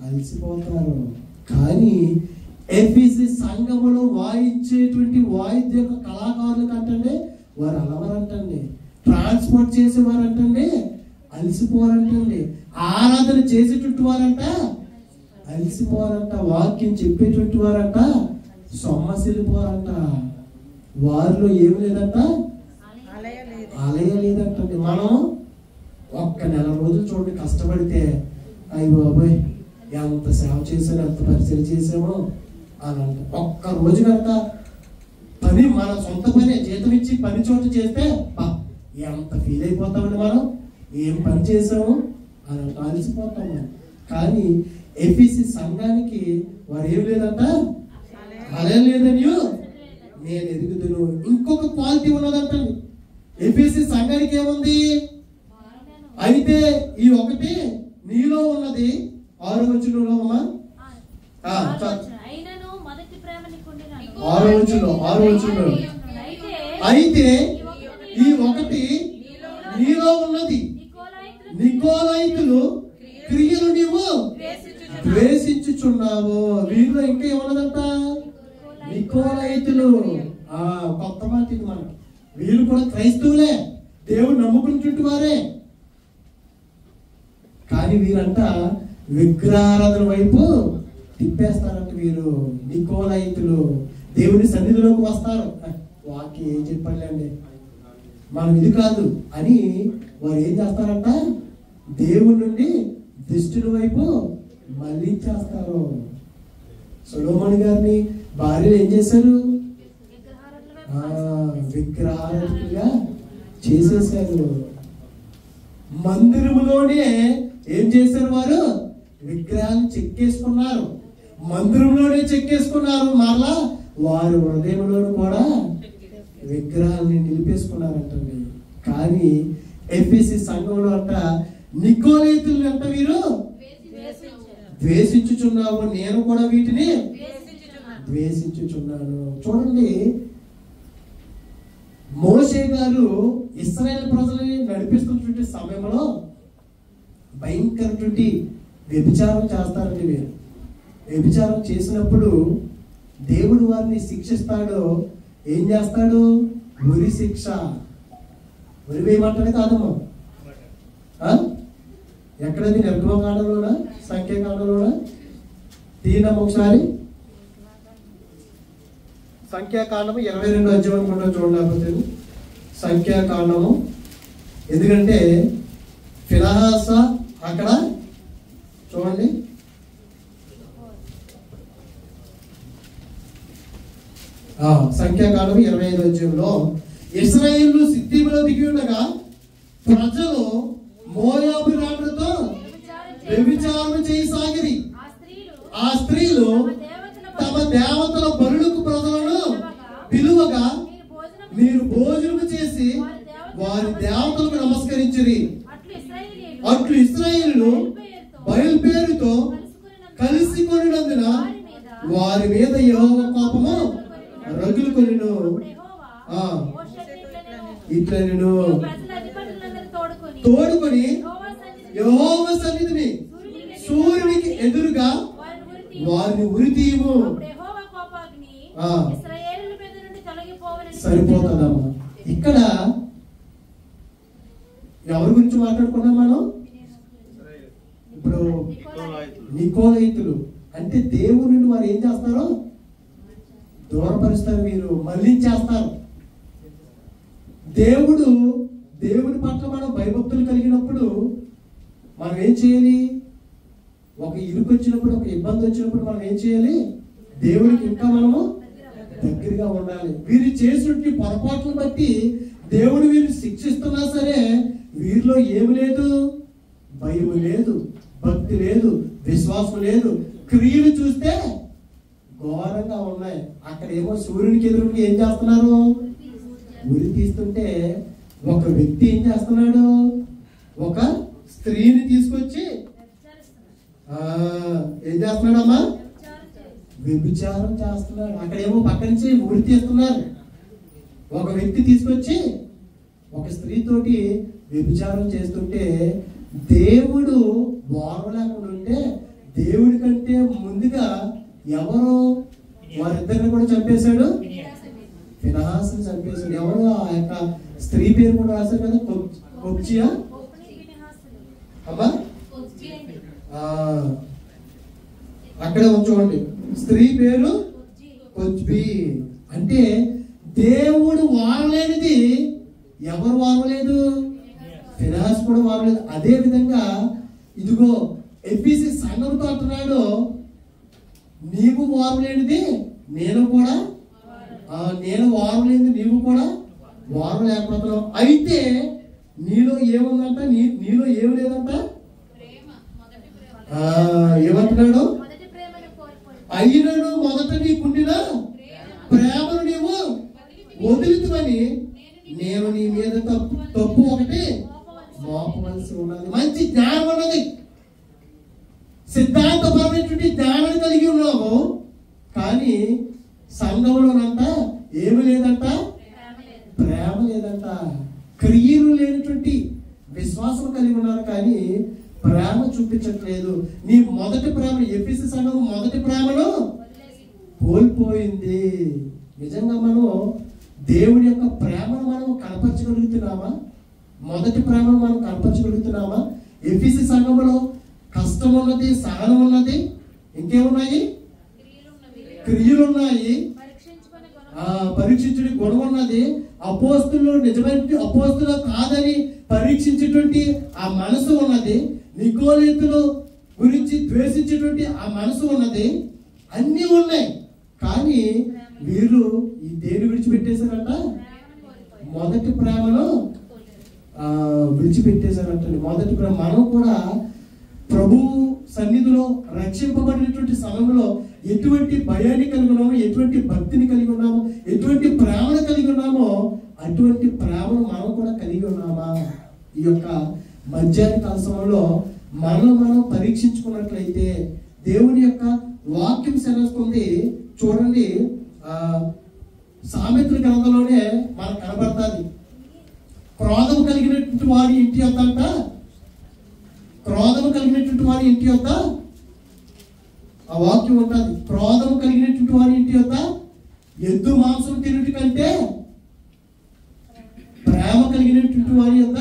అలసిపోతారు. కానీ ఎఫెసీ సంఘములో వాయించేటువంటి వాయిద్య కళాకారులు కంటే వారు అలవరంటండి. ట్రాన్స్పోర్ట్ చేసేవారు అంటండి అలసిపోవారంటండి. ఆరాధన చేసేటువంటి వారంట అలసిపోవారంట. వాక్యం చెప్పేటువంటి వారంట సొమ్మసిల్లిపోవారంట. వారిలో ఏమి లేదంట, అలయలేదంటండి. మనం ఒక్క నెల రోజులు చూడండి కష్టపడితే, అయ్యి బాబోయ్ ఎంత సేవ చేసామో, ఎంత పరిచయం చేసామో అని అంట. ఒక్క రోజు కనుక పని మన సొంత పని జీతం ఇచ్చి పని చోట చేస్తే ఎంత ఫీల్ అయిపోతామండి, మనం ఏం పని చేసాము అని అంట, అలసిపోతాము. కానీ ఎఫెసీ సంఘానికి వారు ఏం లేదంట, అలయలేదని నేను ఎరుగుదును. ఇంకొక క్వాలిటీ ఉన్నదంటండి ఎఫెసీ సంఘానికి. ఏముంది? అయితే ఈ ఒకటి నీలో ఉన్నది. 6వ వచనంలో అమ్మా, 6వ వచనంలో అయితే ఈ ఒకటి నీలో ఉన్నది, నికోలైతులు క్రియలు నీవు ద్వేషించుచున్నావు. వీరిలో ఇంకా ఏమన్నదంట? నికోలైతులు. కొత్త మాట ఇది మనకి. వీరు కూడా క్రైస్తవులే, దేవుడు నమ్ముకుంటుంటే వారే. కానీ వీరంట విగ్రహారాధన వైపు తిప్పేస్తారంట. వీరు నికోలైతులు దేవుని సన్నిధిలోకి వస్తారు. వాకి ఏం చెప్పండి, మనం ఇది కాదు అని వారు ఏం చేస్తారంట? దేవుడి నుండి దుష్టుల వైపు మళ్ళించేస్తారు. సొలొమోను గారిని భార్యలు ఏం చేశారు? విగ్రహారాధనగా చేసేసారు. మందిరములోనే ఏం చేశారు? వారు విగ్రహాలు చెక్కేసుకున్నారు. మందిరంలోనే చెక్కేసుకున్నారు. మరలా వారు హృదయంలోనూ కూడా విగ్రహాలని నిలిపేసుకున్నారంటండి. కానీ ఎఫెసీ సంఘంలో అంట నికోలైతులు అంట వీరు ద్వేషించుచున్నావు, నేను కూడా వీటిని ద్వేషించుచున్నాను. చూడండి, మోషే గారు ఇశ్రాయేల్ ప్రజలని నడిపిస్తున్నటువంటి సమయంలో భయంకరటువంటి వ్యభిచారం చేస్తారండి. వీరు వ్యభిచారం చేసినప్పుడు దేవుడు వారిని శిక్షిస్తాడు. ఏం చేస్తాడు? ఉరి శిక్ష. ఉరి వేయమంటాడే కాదమ్మా. ఎక్కడది? నిర్గమకాండంలోనా, సంఖ్యాకాండంలోనా? తీనమ్మ ఒకసారి. సంఖ్యాకాండము 22వ అధ్యాయం అనుకుంటా, చూడలేకపోతే సంఖ్యాకాండము. ఎందుకంటే ఫినహాస అక్కడ చూడండి సంఖ్యాకాండం 25వ అధ్యాయంలో ఇశ్రాయేలు సిద్ధిములో దిగి ఉండగా ప్రజలు మోయాబు రాళ్లతో వ్యభిచారం చేయసాగిరి. ఆ స్త్రీలు తమ దేవతల బలులకు ప్రజలను పిలువగా మీరు భోజనం చేసి వారి దేవతలకు నమస్కరించిరి. అట్లు ఇశ్రాయేలు బయలుపేరుతో కలిసి కొనినందున వారి మీద యెహోవా కోపము రగులుకొనెను. ఇట్లా నేను తోడుకొని యెహోవా సన్నిధిని సూర్యునికి ఎదురుగా వారిని ఉరితీయము. సరిపోతుందమ్మా. ఇక్కడ ఎవరి గురించి మాట్లాడుకున్నాం మనం? ఇప్పుడు నికోలైతులు అంటే దేవుడి నుండి వారు ఏం చేస్తారో దూరపరుస్తారు, మీరు మళ్ళించేస్తారు. దేవుడి పట్ల మనం భయభక్తులు కలిగినప్పుడు మనం ఏం చేయాలి? ఒక ఇరుకు వచ్చినప్పుడు, ఒక ఇబ్బంది వచ్చినప్పుడు మనం ఏం చేయాలి? దేవుడికి ఇంకా మనము దగ్గరగా ఉండాలి. వీరు చేసినటువంటి పొరపాట్లను బట్టి దేవుడు వీరు శిక్షిస్తున్నా సరే వీరిలో ఏమి లేదు? భయం లేదు, భక్తి లేదు, విశ్వాసం లేదు. క్రియలు చూస్తే ఘోరంగా ఉన్నాయి. అక్కడ ఏమో సూర్యునికి ఎదురుగా ఏం చేస్తున్నారు? ఉరి తీస్తుంటే ఒక వ్యక్తి ఏం చేస్తున్నాడు? ఒక స్త్రీని తీసుకొచ్చి ఏం చేస్తున్నాడమ్మా? వ్యభిచారం చేస్తున్నాడు. అక్కడేమో పక్క నుంచి ఉరి తీస్తున్నారు. ఒక వ్యక్తి తీసుకొచ్చి ఒక స్త్రీతోటి వ్యభిచారం చేస్తుంటే దేవుడు వారలేకుండా ఉంటే దేవుడి కంటే ముందుగా ఎవరు వారిద్దరిని కూడా చంపేశాడు? ఫినహాసుని చంపేశాడు. ఎవరు? ఆ యొక్క స్త్రీ పేరు కూడా రాశారు కదా, కొబ్జియా అమ్మా. అక్కడే ఉంచుకోండి, స్త్రీ పేరు కొజ్బి. అంటే దేవుడు వారలేనిది ఎవరు వారలేదు? ఫినహాస్ కూడా వారలేదు. అదే విధంగా ఇదిగో ఎఫీసీ సంఘంతో అంటున్నాడు, నీవు వారలేనిది నేను కూడా, నేను వారలేనిది నీవు కూడా వారం లేకపోతున్నావు. అయితే నీలో ఏముందంట? నీలో ఏమి లేదంట? ఏమంటున్నాడు? అయినను మొదట నీకుండిన ప్రేమను నీవు వదులుతుమని నేను నీ మీద తప్పు ఒకటి మోపవలసి ఉన్నది. మంచి జ్ఞానం ఉన్నది, సిద్ధాంతపరమైనటువంటి జ్ఞానాన్ని కలిగి ఉన్నాము. కానీ సంఘంలోనంట ఏమి లేదంట? ప్రేమ లేదంట. క్రియలు లేనటువంటి విశ్వాసం కలిగి ఉన్నారు కానీ ప్రేమ చూపించట్లేదు. నీ మొదటి ప్రేమ, ఎఫెసీ సంఘం మొదటి ప్రేమను కోల్పోయింది. నిజంగా మనం దేవుడి యొక్క ప్రేమను మనం కనపరచగలుగుతున్నామా? మొదటి ప్రేమను మనం కనపరచగలుగుతున్నామా? ఎఫెసీ సంఘంలో కష్టం ఉన్నది, సహనం ఉన్నది, ఇంకేమున్నాయి? క్రియలు ఉన్నాయి, పరీక్షించే గుణం ఉన్నది. అపోస్తులు నిజమైన అపోస్తులు కాదని పరీక్షించేటువంటి ఆ మనసు ఉన్నది. నికోలైతులు గురించి ద్వేషించేటువంటి ఆ మనసు ఉన్నది. అన్నీ ఉన్నాయి. కానీ వీరు ఈ దేని విడిచిపెట్టేశారంట? మొదటి ప్రేమను విడిచిపెట్టేశారంట. మొదటి ప్రేమ. మనం కూడా ప్రభు సన్నిధిలో రక్షింపబడినటువంటి సమయంలో ఎటువంటి భయాన్ని కలిగి ఉన్నామో, ఎటువంటి భక్తిని కలిగి ఉన్నామో, ఎటువంటి ప్రేమను కలిగి ఉన్నామో అటువంటి ప్రేమను మనం కూడా కలిగి ఉన్నామా? ఈ యొక్క మధ్యాహ్న కాల సమయంలో మనం పరీక్షించుకున్నట్లయితే దేవుని యొక్క వాక్యం సెలవుస్తుంది. చూడండి, సామెతల గ్రంథంలోనే మనకు కనబడుతుంది. క్రోధం కలిగినటువంటి వారి ఇంటి యొద్దంట, క్రోధము కలిగినటువంటి వారి ఇంటి యొద్ద ఆ వాక్యం ఉంటుంది. క్రోధము కలిగినటువంటి వారి ఇంటి యొద్ద ఎద్దు మాంసం తినటి కంటే ప్రేమ కలిగినటువంటి వారి యొద్ద,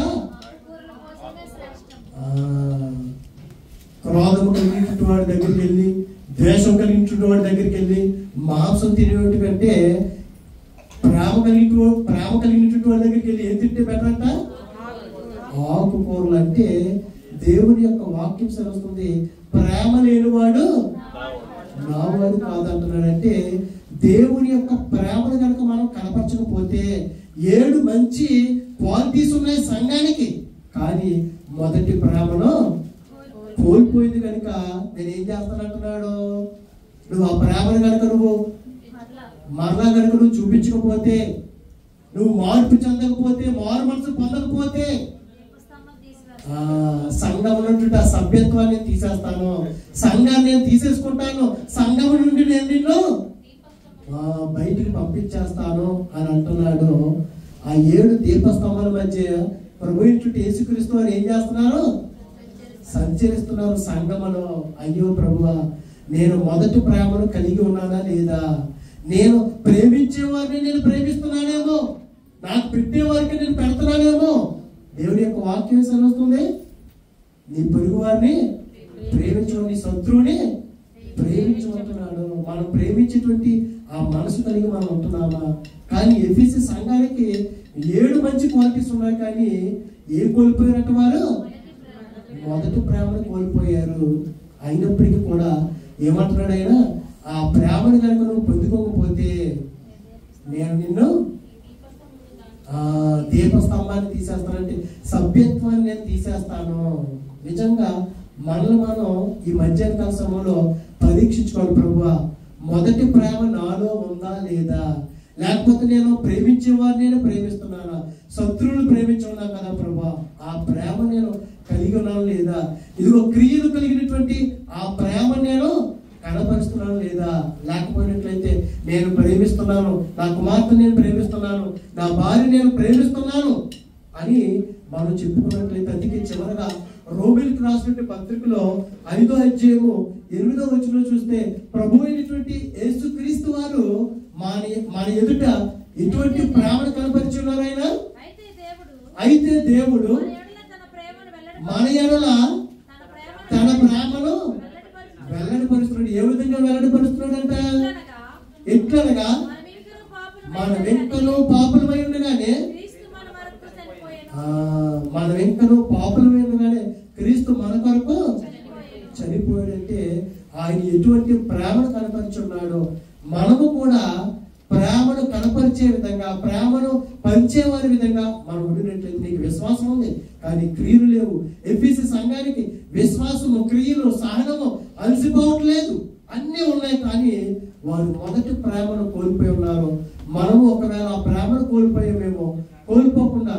క్రోధము కలిగినటువంటి వాడి దగ్గరికి వెళ్ళి, ద్వేషం కలిగినటువంటి వాడి దగ్గరికి వెళ్ళి మాంసం తినేటి కంటే ప్రేమ కలిగినటువంటి వాడి దగ్గరికి వెళ్ళి ఏం తింటే బెటర్ అంట? ఆకుకూరలు. అంటే దేవుని యొక్క వాక్యం సెలవుస్తుంది, ప్రేమ లేనివాడు నావాడు కాదంటున్నాడు. అంటే దేవుని యొక్క ప్రేమను కనుక మనం కనపరచకపోతే 7 మంచి క్వాలిటీస్ ఉన్నాయి సంఘానికి, కానీ మొదటి ప్రేమను కోల్పోయింది కనుక నేనేం చేస్తానంటున్నాడు, నువ్వు ఆ ప్రేమను కనుక నువ్వు మరలా కనుక నువ్వు చూపించకపోతే, నువ్వు మార్పు చెందకపోతే, మారు మనసు పొందకపోతే సంఘం నుండి ఆ సభ్యత్వాన్ని తీసేస్తాను, సంఘాన్ని నేను తీసేసుకుంటాను, సంఘం నుండి నేను నిన్ను బయటికి పంపించేస్తాను అని అంటున్నాడు. ఆ 7 దీపస్తంభాల మధ్య ప్రభు చుట్టూ యేసుక్రీస్తు వారు ఏం చేస్తున్నారు, సంచరిస్తున్నారు సంఘములో. అయ్యో ప్రభువా, నేను మొదటి ప్రేమను కలిగి ఉన్నానా లేదా, నేను ప్రేమించే వారిని నేను ప్రేమిస్తున్నానేమో, నాకు పెట్టే వారికి నేను పెడుతున్నానేమో. దేవుని యొక్క వాక్యం సెలవుస్తుంది, నీ పొరుగు వారిని ప్రేమించు, నీ శత్రువుని ప్రేమించమంటున్నాడు. మనం ప్రేమించేటువంటి ఆ మనసు కలిగి మనం ఉంటున్నామా? కానీ ఎఫెసీ సంఘానికి 7 మంచి క్వాలిటీస్ ఉన్నాయి, కానీ ఏం కోల్పోయారంట వారు, మొదటి ప్రేమను కోల్పోయారు. అయినప్పటికీ కూడా ఏమంటున్నాడు ఆయన, ఆ ప్రేమను కనుక నువ్వు పొందుకోకపోతే నేను నిన్ను దీపస్తంభాన్ని తీసేస్తానంటే సభ్యత్వాన్ని నేను తీసేస్తాను. నిజంగా మనల్ని మనం ఈ మధ్యాహ్న సమయంలో పరీక్షించుకోవాలి. ప్రభువా, మొదటి ప్రేమ నాలో ఉందా లేదా, లేకపోతే నేను ప్రేమించే వారిని నేను ప్రేమిస్తున్నానా, శత్రువులు ప్రేమించున్నాను కదా ప్రభువా, ఆ ప్రేమ నేను కలిగి ఉన్నాను లేదా, ఇదిగో క్రియలు కలిగినటువంటి ఆ ప్రేమ నేను కనపరుస్తున్నాను లేదా, లేకపోయినట్లయితే నేను ప్రేమిస్తున్నాను, నా కుమార్తెను నేను ప్రేమిస్తున్నాను, నా భార్య నేను ప్రేమిస్తున్నాను అని మనం చెప్పుకున్నట్లయితే, అందుకే చివరగా రోమిలకు రాసినటువంటి పత్రికలో 5వ అధ్యాయము 8వ వచనంలో చూస్తే ప్రభు అయినటువంటి యేసుక్రీస్తు వారు మన ఎదుట ఎటువంటి ప్రేమను కనపరిచున్నారు ఆయన. అయితే దేవుడు మన ఎడల తన ప్రేమను వెల్లడిపరుస్తున్నాడు. ఏ విధంగా వెల్లడిపరుస్తున్నాడంట, ఎట్లనగా మన వెంకను పాపులమై ఉండగానే, మన వెంకను పాపులమై ఉండగానే క్రీస్తు మన కొరకు చనిపోయాడంటే ఆయన ఎటువంటి ప్రేమను కనపరిచున్నాడో మనము కూడా ప్రేమను కనపరిచే విధంగా, ప్రేమను పంచేవారి విధంగా మనం ఉండినట్లయితే, నీకు విశ్వాసం ఉంది కానీ క్రియలు లేవు. ఎఫెసీ సంఘానికి విశ్వాసము, క్రియలు, సహనము, అలసిపోవట్లేదు, అన్నీ ఉన్నాయి, కానీ వారు మొదటి ప్రేమను కోల్పోయి ఉన్నారు. మనము ఒకవేళ ఆ ప్రేమను కోల్పోయామేమో, కోల్పోకుండా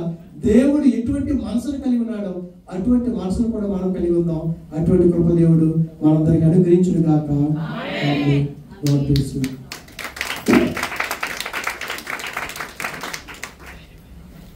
దేవుడు ఎటువంటి మనసును కలిగి ఉన్నాడో అటువంటి మనసును కూడా మనం కలిగి ఉందాం. అటువంటి కృప దేవుడు మనందరికి అనుగ్రహించును గాక.